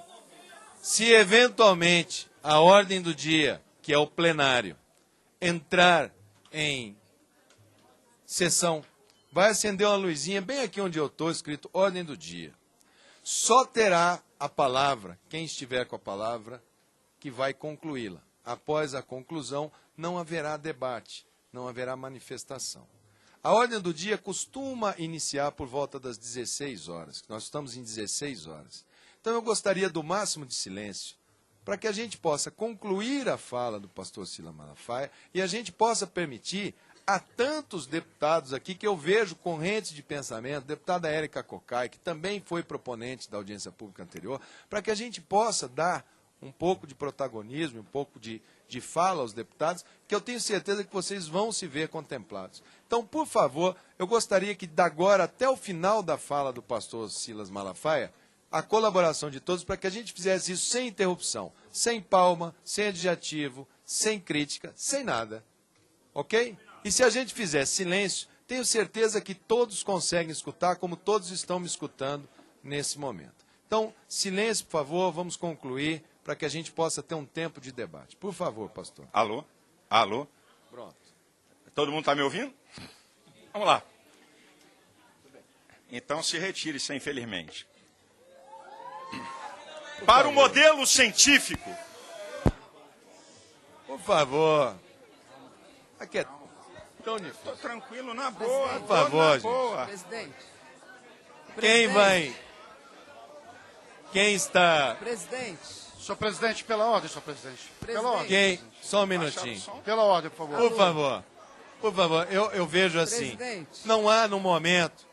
Se eventualmente a ordem do dia, que é o plenário, entrar em sessão, vai acender uma luzinha bem aqui onde eu estou, escrito ordem do dia. Só terá a palavra, quem estiver com a palavra, que vai concluí-la. Após a conclusão, não haverá debate, não haverá manifestação. A ordem do dia costuma iniciar por volta das 16 horas, nós estamos em 16 horas. Então eu gostaria do máximo de silêncio, para que a gente possa concluir a fala do pastor Silas Malafaia e a gente possa permitir a tantos deputados aqui que eu vejo correntes de pensamento, deputada Érica Cocai, que também foi proponente da audiência pública anterior, para que a gente possa dar um pouco de protagonismo, um pouco de fala aos deputados, que eu tenho certeza que vocês vão se ver contemplados. Então, por favor, eu gostaria que, da agora até o final da fala do pastor Silas Malafaia, a colaboração de todos para que a gente fizesse isso sem interrupção, sem palma, sem adjetivo, sem crítica, sem nada. Ok? E se a gente fizer silêncio, tenho certeza que todos conseguem escutar, como todos estão me escutando nesse momento. Então, silêncio, por favor, vamos concluir, para que a gente possa ter um tempo de debate. Por favor, pastor. Alô? Alô? Pronto. Todo mundo está me ouvindo? Vamos lá. Então se retire-se, infelizmente. Para o modelo científico. Por favor. Aqui é tão difícil. Estou tranquilo, na boa. Por favor, gente. Boa. Presidente. Quem vai? Quem está? Presidente. Senhor presidente, pela ordem, senhor presidente. Pela ordem. Quem? Só um minutinho. Pela ordem, por favor. Por favor. Por favor, eu vejo assim. Presidente. Não há no momento,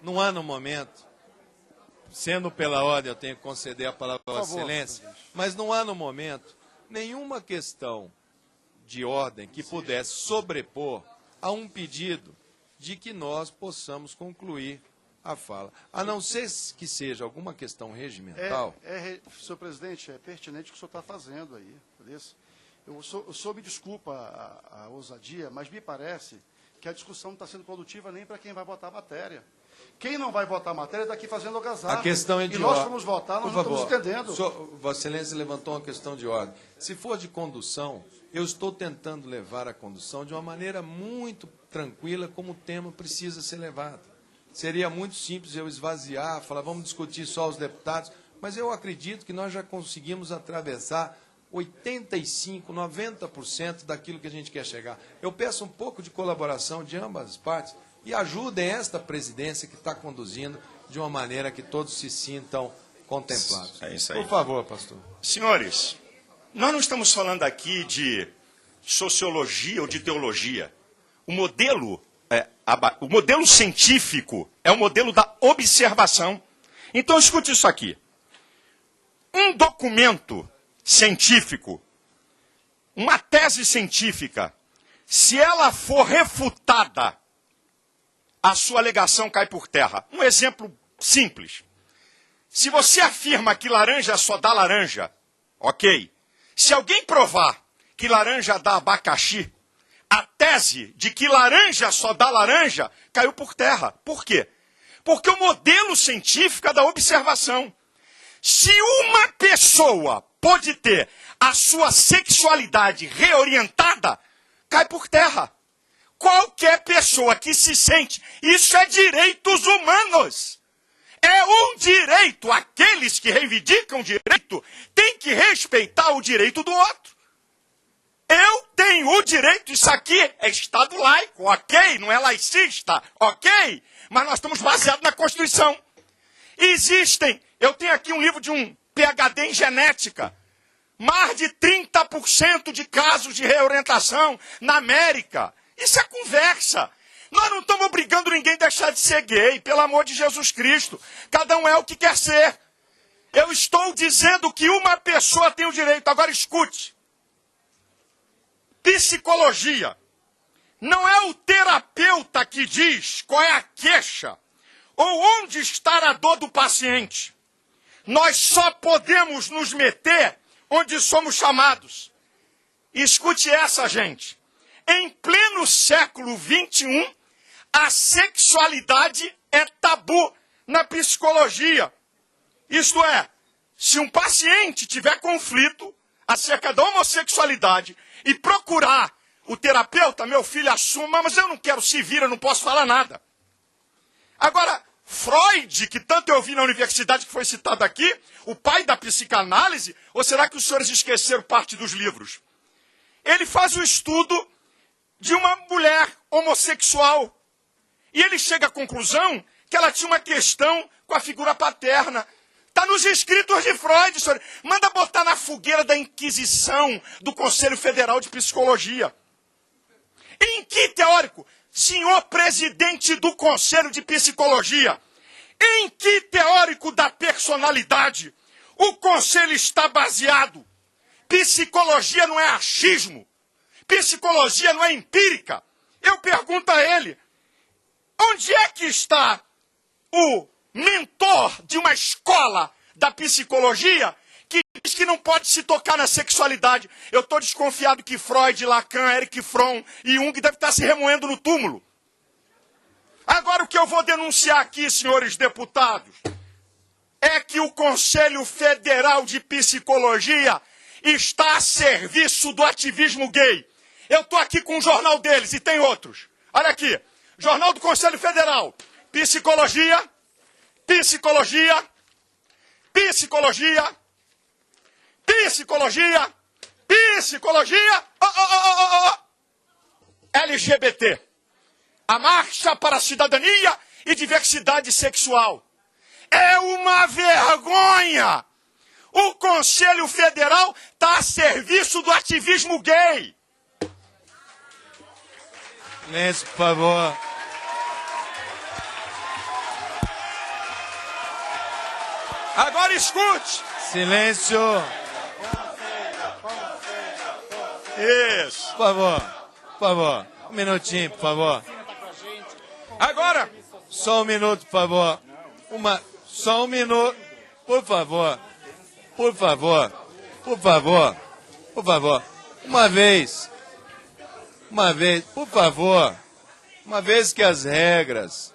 sendo pela ordem, eu tenho que conceder a palavra à excelência, mas não há no momento nenhuma questão de ordem que pudesse sobrepor a um pedido de que nós possamos concluir a fala. A não ser que seja alguma questão regimental. Senhor presidente, é pertinente o que o senhor está fazendo aí, por isso. O senhor me desculpa a ousadia, mas me parece que a discussão não está sendo produtiva nem para quem vai votar a matéria. Quem não vai votar a matéria está aqui fazendo algazarra. A questão é de ordem. E nós ordem. vamos votar, nós Por não favor, estamos entendendo. Vossa Excelência levantou uma questão de ordem. Se for de condução, eu estou tentando levar a condução de uma maneira muito tranquila, como o tema precisa ser levado. Seria muito simples eu esvaziar, falar, vamos discutir só os deputados, mas eu acredito que nós já conseguimos atravessar 85%, 90% daquilo que a gente quer chegar. Eu peço um pouco de colaboração de ambas as partes e ajudem esta presidência que está conduzindo de uma maneira que todos se sintam contemplados. É isso aí. Por favor, pastor. Senhores, nós não estamos falando aqui de sociologia ou de teologia. O modelo científico é o modelo da observação. Então, escute isso aqui. Um documento científico, uma tese científica, se ela for refutada, a sua alegação cai por terra. Um exemplo simples. Se você afirma que laranja só dá laranja, ok. Se alguém provar que laranja dá abacaxi, a tese de que laranja só dá laranja caiu por terra. Por quê? Porque o modelo científico é da observação. Se uma pessoa pode ter a sua sexualidade reorientada, cai por terra. Qualquer pessoa que se sente, isso é direitos humanos. É um direito. Aqueles que reivindicam direito têm que respeitar o direito do outro. Eu tenho o direito, isso aqui é Estado laico, ok? Não é laicista, ok? Mas nós estamos baseados na Constituição. Eu tenho aqui um livro de um PhD em genética. Mais de 30% de casos de reorientação na América. Isso é conversa. Nós não estamos obrigando ninguém a deixar de ser gay, pelo amor de Jesus Cristo. Cada um é o que quer ser. Eu estou dizendo que uma pessoa tem o direito. Agora escute. Psicologia. Não é o terapeuta que diz qual é a queixa ou onde está a dor do paciente. Nós só podemos nos meter onde somos chamados. Escute essa, gente. Em pleno século XXI, a sexualidade é tabu na psicologia. Isto é, se um paciente tiver conflito acerca da homossexualidade e procurar o terapeuta, meu filho, assuma, mas eu não quero, se vira, eu não posso falar nada. Agora, Freud, que tanto eu vi na universidade que foi citado aqui, o pai da psicanálise, ou será que os senhores esqueceram parte dos livros? Ele faz o estudo de uma mulher homossexual. E ele chega à conclusão que ela tinha uma questão com a figura paterna. Está nos escritos de Freud, senhor. Manda botar na fogueira da Inquisição do Conselho Federal de Psicologia. Em que teórico? Senhor presidente do Conselho de Psicologia, em que teórico da personalidade o Conselho está baseado? Psicologia não é achismo. Psicologia não é empírica. Eu pergunto a ele, onde é que está o mentor de uma escola da psicologia que diz que não pode se tocar na sexualidade? Eu estou desconfiado que Freud, Lacan, Erich Fromm e Jung devem estar se remoendo no túmulo. Agora o que eu vou denunciar aqui, senhores deputados, é que o Conselho Federal de Psicologia está a serviço do ativismo gay. Eu estou aqui com o jornal deles e tem outros. Olha aqui, Jornal do Conselho Federal. Psicologia, psicologia, psicologia, psicologia, psicologia, LGBT. A Marcha para a Cidadania e Diversidade Sexual. É uma vergonha! O Conselho Federal está a serviço do ativismo gay. Silêncio, por favor. Agora escute. Silêncio. Isso. Por favor. Por favor. Um minutinho, por favor. Agora. Só um minuto, por favor. Só um minuto. Por favor. Por favor. Por favor. Por favor. Uma vez, por favor. Uma vez que as regras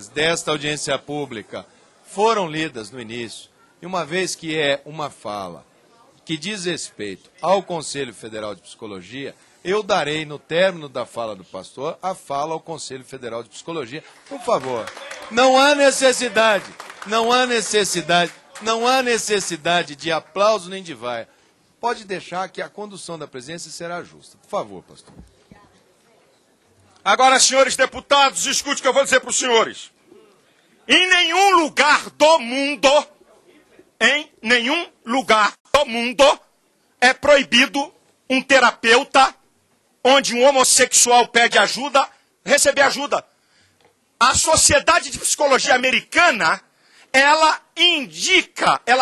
desta audiência pública foram lidas no início, e uma vez que é uma fala que diz respeito ao Conselho Federal de Psicologia, eu darei, no término da fala do pastor, a fala ao Conselho Federal de Psicologia. Por favor. Não há necessidade de aplauso nem de vaia. Pode deixar que a condução da presidência será justa. Por favor, pastor. Agora, senhores deputados, escute o que eu vou dizer para os senhores. Em nenhum lugar do mundo, é proibido um terapeuta onde um homossexual pede ajuda, receber ajuda. A Sociedade de Psicologia Americana, ela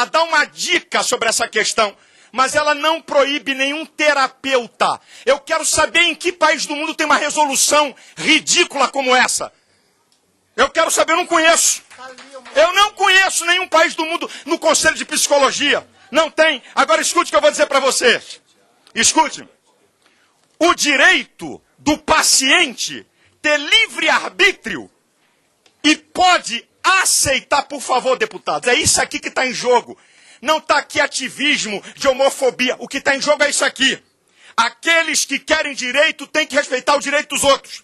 dá uma dica sobre essa questão, mas ela não proíbe nenhum terapeuta. Eu quero saber em que país do mundo tem uma resolução ridícula como essa. Eu quero saber, eu não conheço. Eu não conheço nenhum país do mundo no Conselho de Psicologia. Não tem. Agora escute o que eu vou dizer para vocês. Escute. O direito do paciente ter livre arbítrio e pode aceitar, por favor, deputados, é isso aqui que está em jogo. Não está aqui ativismo de homofobia. O que está em jogo é isso aqui. Aqueles que querem direito têm que respeitar o direito dos outros.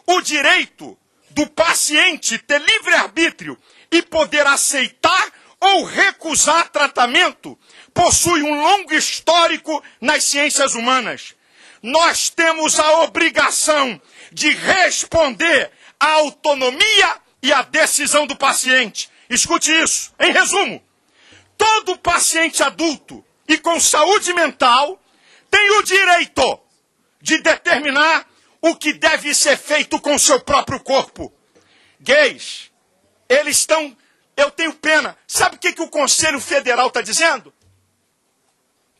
O direito do paciente ter livre-arbítrio e poder aceitar ou recusar tratamento possui um longo histórico nas ciências humanas. Nós temos a obrigação de responder à autonomia e à decisão do paciente. Escute isso. Em resumo, todo paciente adulto e com saúde mental tem o direito de determinar o que deve ser feito com seu próprio corpo. Gays, eles estão... Eu tenho pena. Sabe o que o Conselho Federal está dizendo?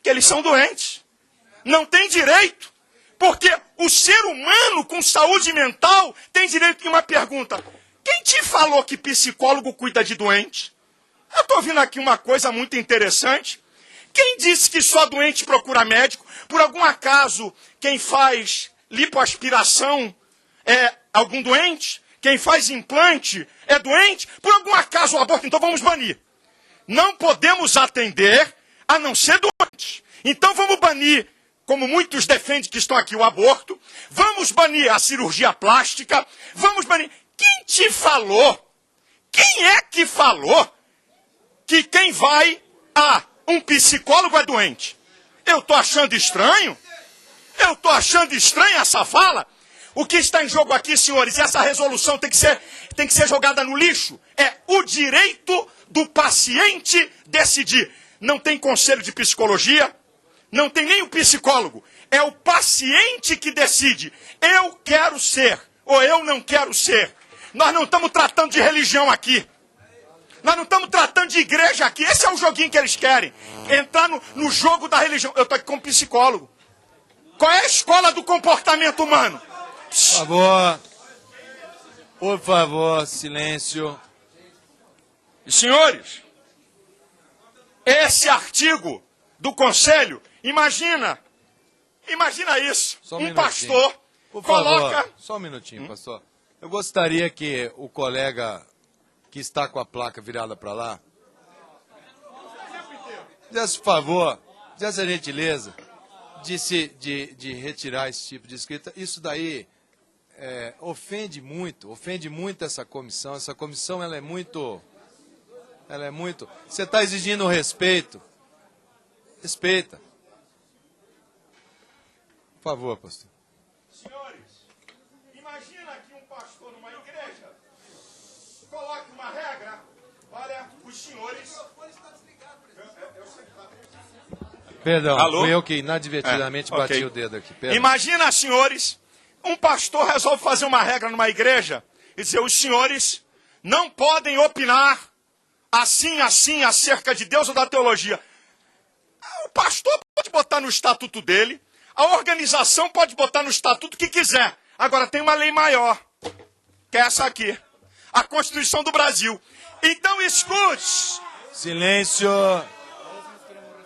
Que eles são doentes. Não tem direito. Porque o ser humano com saúde mental tem direito de uma pergunta. Quem te falou que psicólogo cuida de doente? Eu estou ouvindo aqui uma coisa muito interessante. Quem disse que só doente procura médico? Por algum acaso, quem faz lipoaspiração é algum doente? Quem faz implante é doente? Por algum acaso o aborto? Então vamos banir. Não podemos atender a não ser doentes. Então vamos banir, como muitos defendem que estão aqui, o aborto. Vamos banir a cirurgia plástica. Vamos banir... Quem te falou? Quem é que falou que quem vai a um psicólogo é doente? Eu estou achando estranho. Eu estou achando estranha essa fala. O que está em jogo aqui, senhores, e essa resolução tem que ser jogada no lixo, é o direito do paciente decidir. Não tem conselho de psicologia, não tem nem o psicólogo. É o paciente que decide. Eu quero ser ou eu não quero ser. Nós não estamos tratando de religião aqui. Nós não estamos tratando de igreja aqui. Esse é o joguinho que eles querem. Entrar no jogo da religião. Eu estou aqui como psicólogo. Qual é a escola do comportamento humano? Por favor, silêncio. E, senhores, esse artigo do Conselho, imagina isso. Um pastor por coloca... favor, só um minutinho, pastor. Eu gostaria que o colega que está com a placa virada para lá, fizesse o favor, fizesse a gentileza de retirar esse tipo de escrita. Isso daí ofende muito essa comissão. Essa comissão ela é muito... Você está exigindo respeito. Respeita. Por favor, pastor. Senhores, imagina que um pastor numa igreja coloque uma regra. Olha, os senhores... Perdão, Alô? fui eu que inadvertidamente bati ok. o dedo aqui. Perdão. Imagina, senhores, um pastor resolve fazer uma regra numa igreja e dizer, os senhores não podem opinar assim acerca de Deus ou da teologia. O pastor pode botar no estatuto dele, a organização pode botar no estatuto o que quiser. Agora tem uma lei maior, que é essa aqui, a Constituição do Brasil. Então escute. Silêncio.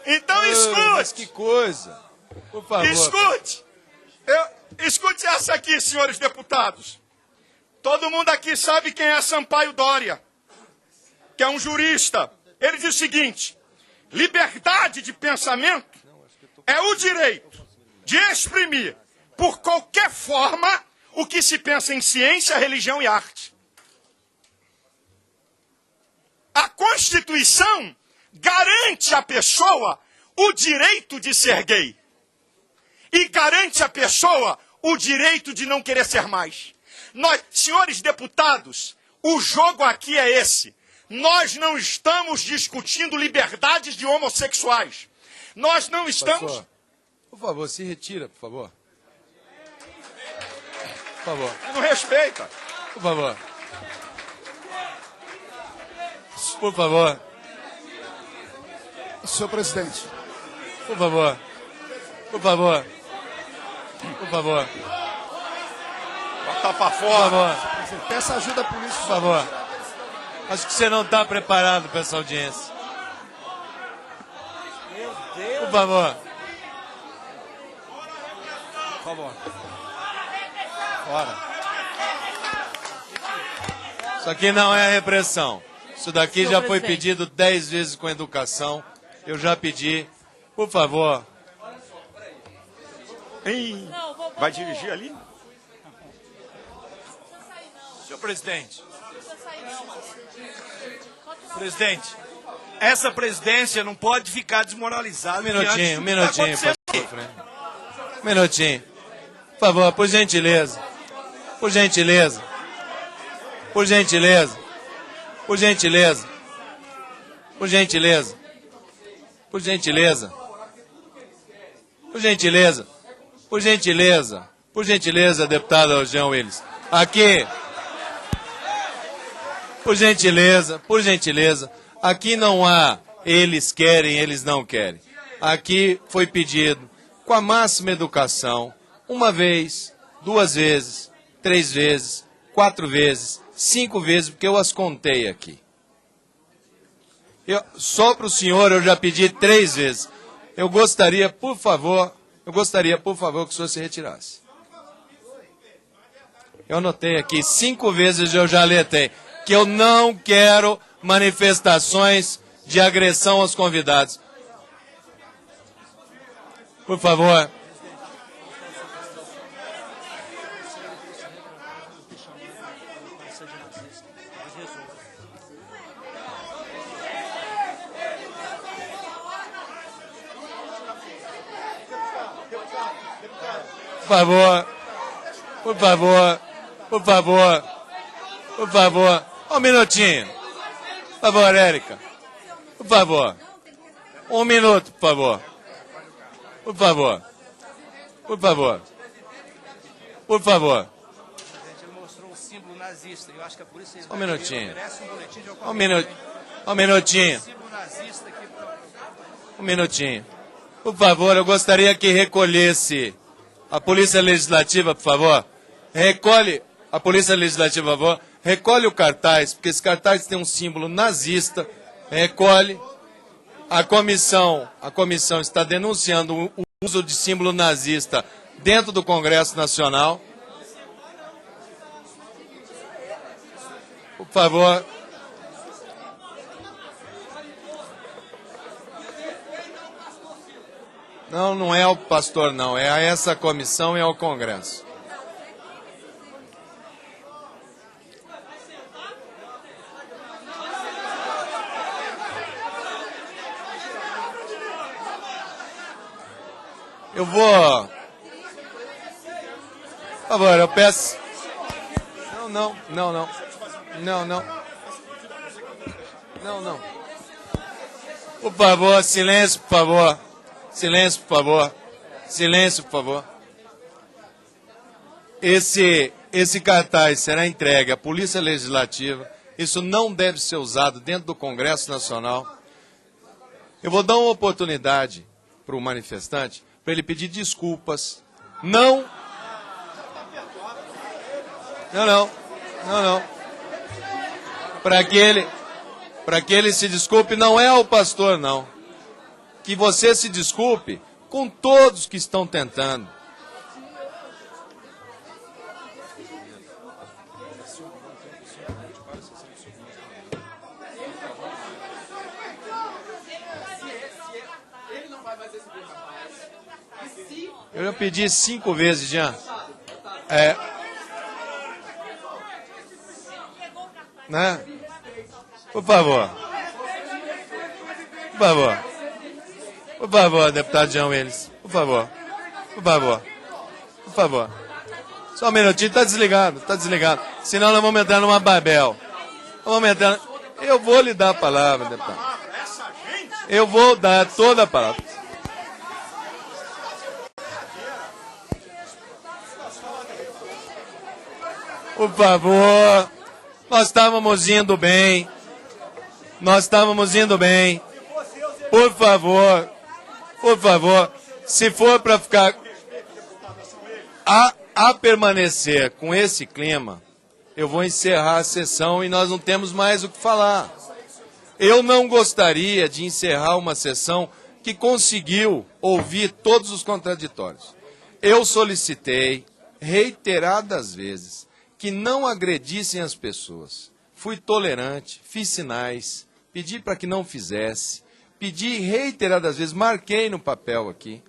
Então Mas escute. que coisa. Por favor. Escute. Escute essa aqui, senhores deputados. Todo mundo aqui sabe quem é Sampaio Dória, que é um jurista. Ele diz o seguinte: liberdade de pensamento é o direito de exprimir, por qualquer forma, o que se pensa em ciência, religião e arte. A Constituição garante à pessoa o direito de ser gay. E garante à pessoa o direito de não querer ser mais. Nós, senhores deputados, o jogo aqui é esse. Nós não estamos discutindo liberdades de homossexuais. Nós não estamos... Pastor, por favor, se retira, por favor. Por favor. Não respeita. Por favor. Por favor. Senhor presidente. Por favor. Por favor. Por favor. Bota pra Por fora. favor. Peça ajuda à polícia. Por favor. Acho que você não está preparado para essa audiência. Por favor. Por favor. Fora. Isso aqui não é repressão. Isso daqui já foi pedido 10 vezes com educação. Eu já pedi. Por favor. Ei, vai dirigir ali? Senhor presidente. Presidente, essa presidência não pode ficar desmoralizada. Um minutinho, Um pastor. Um minutinho. Por favor, por gentileza. Por gentileza. Por gentileza. Por gentileza. Por gentileza. Por gentileza. Por gentileza. Por gentileza. Por gentileza, deputado Jean Willis. Aqui. Por gentileza. Por gentileza. Aqui não há eles querem, eles não querem. Aqui foi pedido com a máxima educação, uma vez, 2 vezes, 3 vezes, 4 vezes, 5 vezes, porque eu as contei aqui. Só para o senhor eu já pedi 3 vezes. Eu gostaria, por favor, que o senhor se retirasse. Eu anotei aqui, 5 vezes eu já alertei, que eu não quero manifestações de agressão aos convidados. Por favor. Por favor. Por favor, por favor, por favor. Um minutinho. Por favor, Érica. Por favor. Um minuto, por favor. Por favor. Por favor. Por favor. Ele mostrou um símbolo nazista. Eu acho que a polícia Um minutinho. merece um boletim de Um minuto. Um minutinho. símbolo nazista aqui. Um minutinho. Por favor, eu gostaria que recolhesse a Polícia Legislativa, por favor. Recolhe a Polícia Legislativa, por favor. Recolhe o cartaz, porque esse cartaz tem um símbolo nazista. Recolhe. A comissão está denunciando o uso de símbolo nazista dentro do Congresso Nacional. Por favor. Não, não é o pastor, não. É a essa comissão e ao Congresso. Eu vou... Por favor, eu peço... Não. Por favor, silêncio, por favor. Silêncio, por favor. Silêncio, por favor. Esse cartaz será entregue à Polícia Legislativa. Isso não deve ser usado dentro do Congresso Nacional. Eu vou dar uma oportunidade para o manifestante, para ele pedir desculpas. Não. Para que ele se desculpe, não é ao pastor, não. Que você se desculpe com todos que estão tentando. Eu já pedi 5 vezes, Jean. Né? Por favor. Por favor. Por favor, deputado Jean Willis. Por favor. Por favor. Por favor. Só um minutinho, tá desligado. Senão nós vamos entrar numa Babel. Eu vou lhe dar a palavra, deputado. Eu vou dar toda a palavra. Por favor. Nós estávamos indo bem. Por favor. Se for para ficar a permanecer com esse clima, eu vou encerrar a sessão e nós não temos mais o que falar. Eu não gostaria de encerrar uma sessão que conseguiu ouvir todos os contraditórios. Eu solicitei reiteradas vezes que não agredissem as pessoas. Fui tolerante, fiz sinais, pedi para que não fizesse, pedi reiteradas vezes, marquei no papel aqui.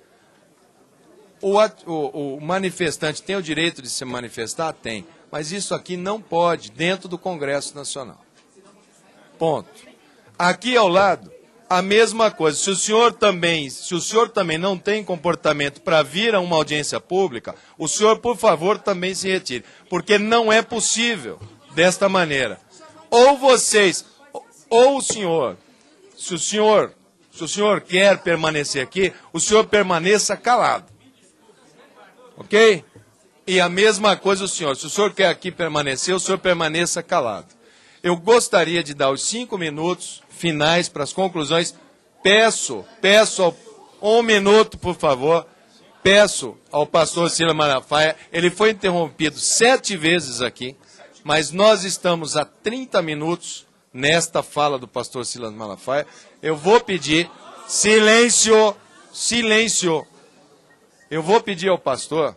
O manifestante tem o direito de se manifestar? Tem. Mas isso aqui não pode, dentro do Congresso Nacional. Ponto. Aqui ao lado, a mesma coisa. Se o senhor também não tem comportamento para vir a uma audiência pública, o senhor, por favor, também se retire. Porque não é possível desta maneira. Ou vocês, ou o senhor, se o senhor quer permanecer aqui, o senhor permaneça calado. Ok? E a mesma coisa o senhor. Se o senhor quer aqui permanecer, o senhor permaneça calado. Eu gostaria de dar os 5 minutos finais para as conclusões. Peço um minuto, por favor. Peço ao pastor Silas Malafaia. Ele foi interrompido 7 vezes aqui, mas nós estamos há 30 minutos nesta fala do pastor Silas Malafaia. Eu vou pedir silêncio. Eu vou pedir ao pastor,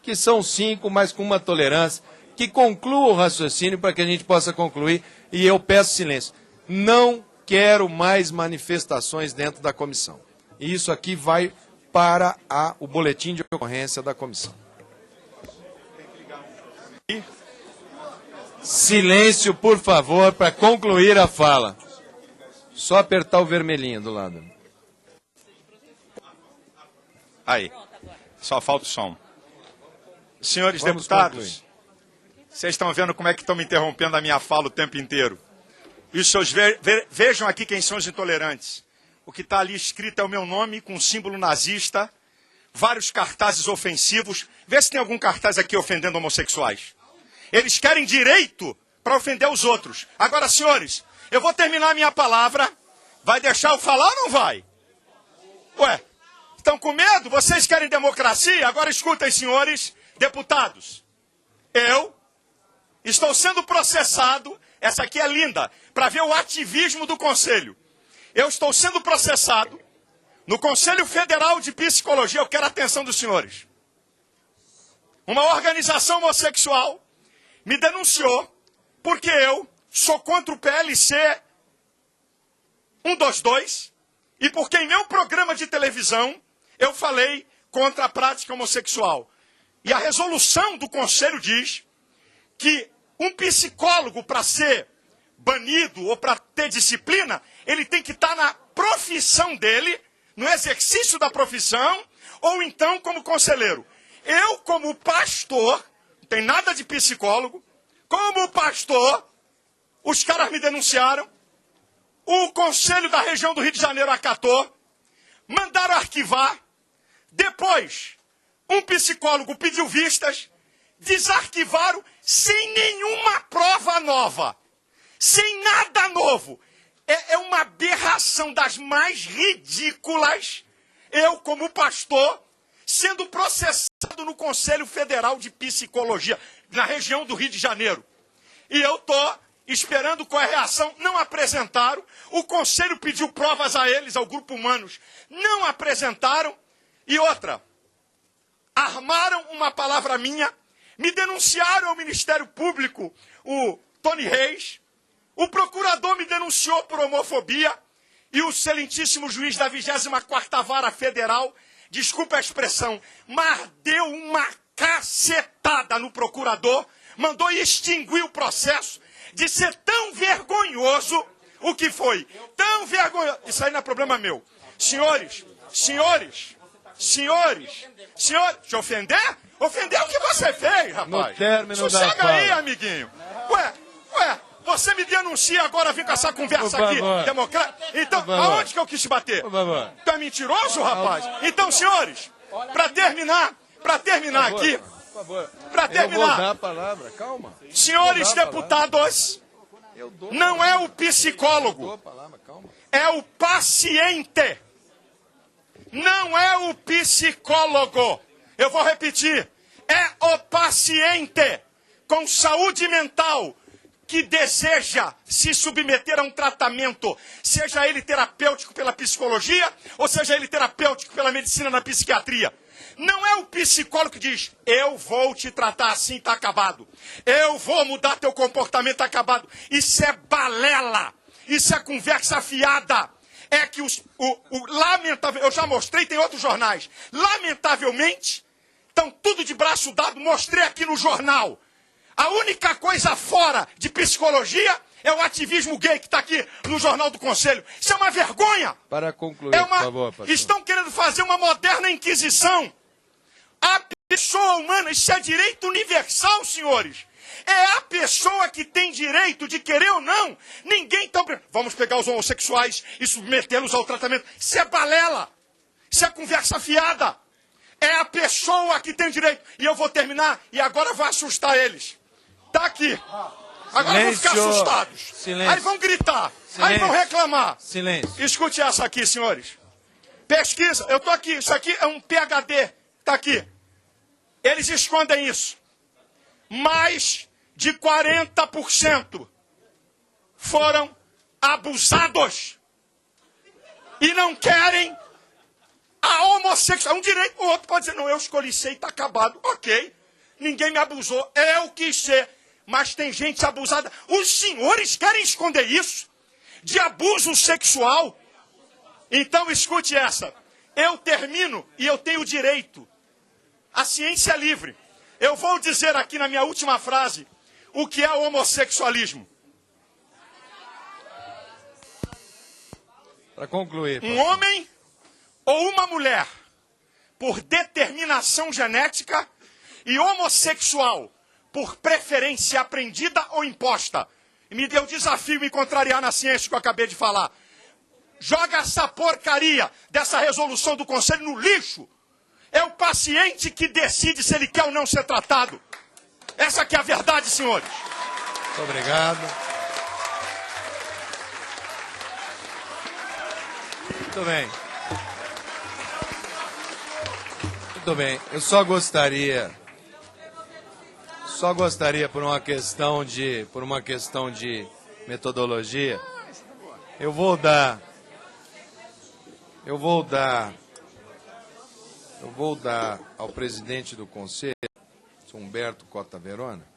que são 5, mas com uma tolerância, que conclua o raciocínio para que a gente possa concluir, e eu peço silêncio. Não quero mais manifestações dentro da comissão. E isso aqui vai para o boletim de ocorrência da comissão. Silêncio, por favor, para concluir a fala. Só apertar o vermelhinho do lado. Aí, só falta o som. Senhores Vamos deputados, concluir. vocês estão vendo como é que estão me interrompendo a minha fala o tempo inteiro. E os senhores vejam aqui quem são os intolerantes. O que está ali escrito é o meu nome com símbolo nazista, vários cartazes ofensivos. Vê se tem algum cartaz aqui ofendendo homossexuais. Eles querem direito para ofender os outros. Agora, senhores, eu vou terminar a minha palavra. Vai deixar eu falar ou não vai? Ué, estão com medo? Vocês querem democracia? Agora escutem, senhores deputados. Eu estou sendo processado, essa aqui é linda, para ver o ativismo do Conselho. Eu estou sendo processado no Conselho Federal de Psicologia, eu quero a atenção dos senhores. Uma organização homossexual me denunciou porque eu sou contra o PLC 122 e porque em meu programa de televisão eu falei contra a prática homossexual. E a resolução do Conselho diz que um psicólogo, para ser banido ou para ter disciplina, ele tem que estar na profissão dele, no exercício da profissão, ou então como conselheiro. Eu, como pastor, não tem nada de psicólogo, como pastor, os caras me denunciaram, o Conselho da região do Rio de Janeiro acatou, mandaram arquivar, depois um psicólogo pediu vistas, desarquivaram sem nenhuma prova nova, sem nada novo. É uma aberração das mais ridículas, eu como pastor, sendo processado no Conselho Federal de Psicologia, na região do Rio de Janeiro. E eu estou esperando qual é a reação, não apresentaram, o Conselho pediu provas a eles, ao Grupo Humanos, não apresentaram, e outra, armaram uma palavra minha, me denunciaram ao Ministério Público, o Tony Reis, o procurador me denunciou por homofobia, e o excelentíssimo juiz da 24ª Vara Federal, desculpa a expressão, mas deu uma cacetada no procurador, mandou extinguir o processo, de ser tão vergonhoso o que foi. Tão vergonhoso. Isso aí não é problema meu. Senhores, te ofender? Ofender o que você fez, rapaz. No término Sossega da fala. aí, amiguinho. Ué, você me denuncia agora, vem com essa conversa aqui, democrática. Então, aonde que eu quis te bater? Tu é mentiroso, rapaz? Então, senhores, para terminar aqui, para terminar, eu vou dar a palavra, calma. Senhores deputados, não é o psicólogo, é o paciente. Não é o psicólogo. Eu vou repetir. É o paciente com saúde mental que deseja se submeter a um tratamento, seja ele terapêutico pela psicologia, ou seja ele terapêutico pela medicina na psiquiatria. Não é o psicólogo que diz, eu vou te tratar assim, está acabado. Eu vou mudar teu comportamento, está acabado. Isso é balela. Isso é conversa fiada. É que lamentável, eu já mostrei, tem outros jornais. Lamentavelmente, estão tudo de braço dado, mostrei aqui no jornal. A única coisa fora de psicologia é o ativismo gay que está aqui no Jornal do Conselho. Isso é uma vergonha. Para concluir, por favor, pastor. Estão querendo fazer uma moderna inquisição. A pessoa humana, isso é direito universal, senhores. É a pessoa que tem direito de querer ou não. Ninguém está... Vamos pegar os homossexuais e submetê-los ao tratamento. Isso é balela. Isso é conversa fiada. É a pessoa que tem direito. E eu vou terminar e agora vai assustar eles. Tá aqui. Agora vão ficar assustados. Silêncio. Aí vão gritar. Silêncio. Aí vão reclamar. Silêncio. Escute essa aqui, senhores. Pesquisa. Eu tô aqui. Isso aqui é um PhD. Tá aqui. Eles escondem isso. Mais de 40% foram abusados. E não querem a homossexualidade. É um direito. O outro pode dizer, não, eu escolhi ser e está acabado. Ok. Ninguém me abusou. Eu quis ser. Mas tem gente abusada. Os senhores querem esconder isso? De abuso sexual? Então escute essa. Eu termino e eu tenho direito. A ciência é livre. Eu vou dizer aqui na minha última frase o que é o homossexualismo. Para concluir. Um homem ou uma mulher, por determinação genética, e homossexual, por preferência aprendida ou imposta, me deu o desafio de me contrariar na ciência que eu acabei de falar. Joga essa porcaria dessa resolução do Conselho no lixo. É o paciente que decide se ele quer ou não ser tratado. Essa que é a verdade, senhores. Muito obrigado. Muito bem. Muito bem. Eu só gostaria por uma questão de metodologia, eu vou dar ao presidente do Conselho, Humberto Cota Verona,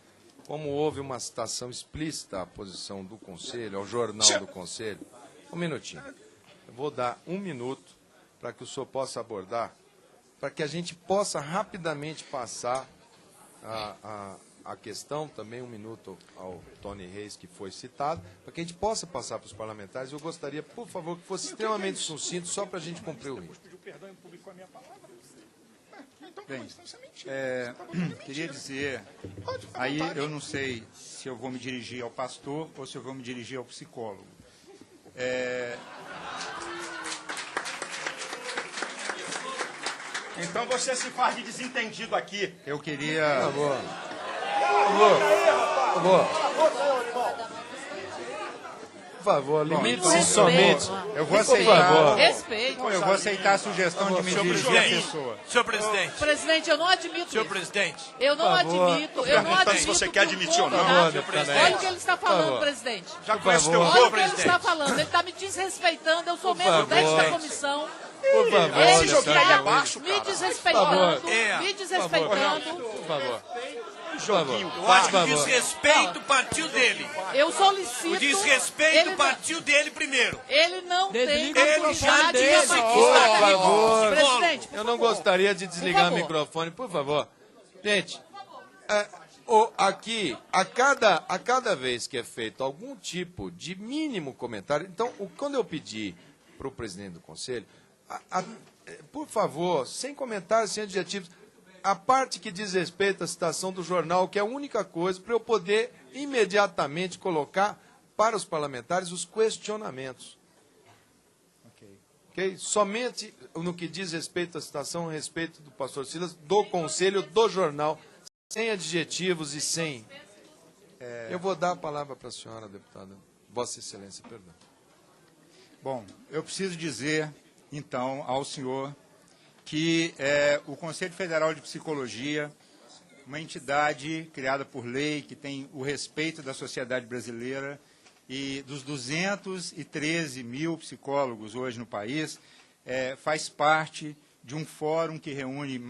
como houve uma citação explícita à posição do Conselho, ao jornal do Conselho. Um minutinho. Eu vou dar 1 minuto para que o senhor possa abordar, para que a gente possa rapidamente passar a questão, também 1 minuto ao Tony Reis, que foi citado, para que a gente possa passar para os parlamentares. Eu gostaria, por favor, que fosse extremamente sucinto, só para a gente cumprir o ritmo. Bem, queria dizer, aí eu não sei se eu vou me dirigir ao pastor ou se eu vou me dirigir ao psicólogo. Então você se faz de desentendido aqui. Eu queria... Por favor, limite-se somente. Eu vou aceitar. Respeito. Eu vou aceitar a sugestão de me dirigir à pessoa. Senhor presidente. Presidente, eu não admito Senhor isso. presidente. Eu não admito. Eu não admito. Se você quer admitir ou não. Olha o que ele está falando, presidente. Já conhece o teu Olha avô, o que ele presidente? está falando. Ele está me desrespeitando. Eu sou membro desta comissão. Por favor, Ele joguinho aí está abaixo, me cara. desrespeitando. É. Me desrespeitando. por favor. Eu acho que o desrespeito partiu dele. Eu solicito... O desrespeito partiu dele primeiro. Ele não tem Ele já autoridade disse para que está aqui favor. Presidente, por Eu não favor. gostaria de desligar o favor. microfone, por favor. Gente, aqui, a cada vez que é feito algum tipo de mínimo comentário, então, quando eu pedi para o presidente do Conselho, por favor, sem comentários, sem adjetivos, a parte que diz respeito à citação do jornal, que é a única coisa para eu poder imediatamente colocar para os parlamentares os questionamentos. Ok? Somente no que diz respeito à citação, a respeito do pastor Silas, do Conselho, do jornal, sem adjetivos e sem... Eu vou dar a palavra para a senhora, deputada. Vossa Excelência, perdão. Bom, eu preciso dizer, então, ao senhor que o Conselho Federal de Psicologia, uma entidade criada por lei, que tem o respeito da sociedade brasileira, e dos 213 mil psicólogos hoje no país, faz parte de um fórum que reúne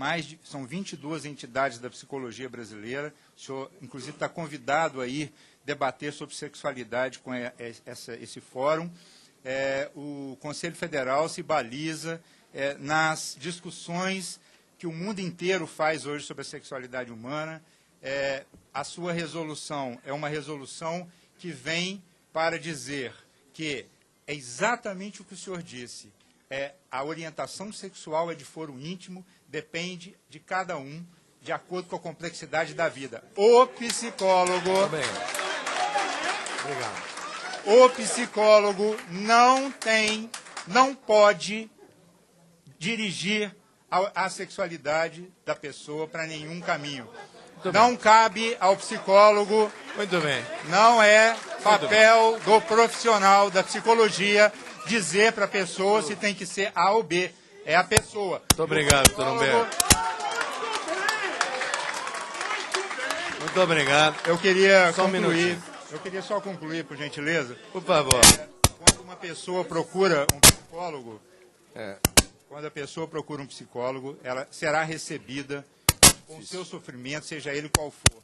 são 22 entidades da psicologia brasileira. O senhor, inclusive, está convidado a ir debater sobre sexualidade com esse fórum. O Conselho Federal se baliza nas discussões que o mundo inteiro faz hoje sobre a sexualidade humana. A sua resolução é uma resolução que vem para dizer que é exatamente o que o senhor disse. A orientação sexual é de foro íntimo, depende de cada um, de acordo com a complexidade da vida. O psicólogo... Obrigado. O psicólogo não pode dirigir a sexualidade da pessoa para nenhum caminho. Não cabe ao psicólogo. Muito bem. Não é papel do profissional da psicologia dizer para a pessoa se tem que ser A ou B. É a pessoa. Muito obrigado, doutor Humberto. Muito obrigado. Eu queria Só um concluir. minutinho. Eu queria só concluir, por gentileza. Por favor. Quando uma pessoa procura um psicólogo, quando a pessoa procura um psicólogo, ela será recebida com o seu sofrimento, seja ele qual for.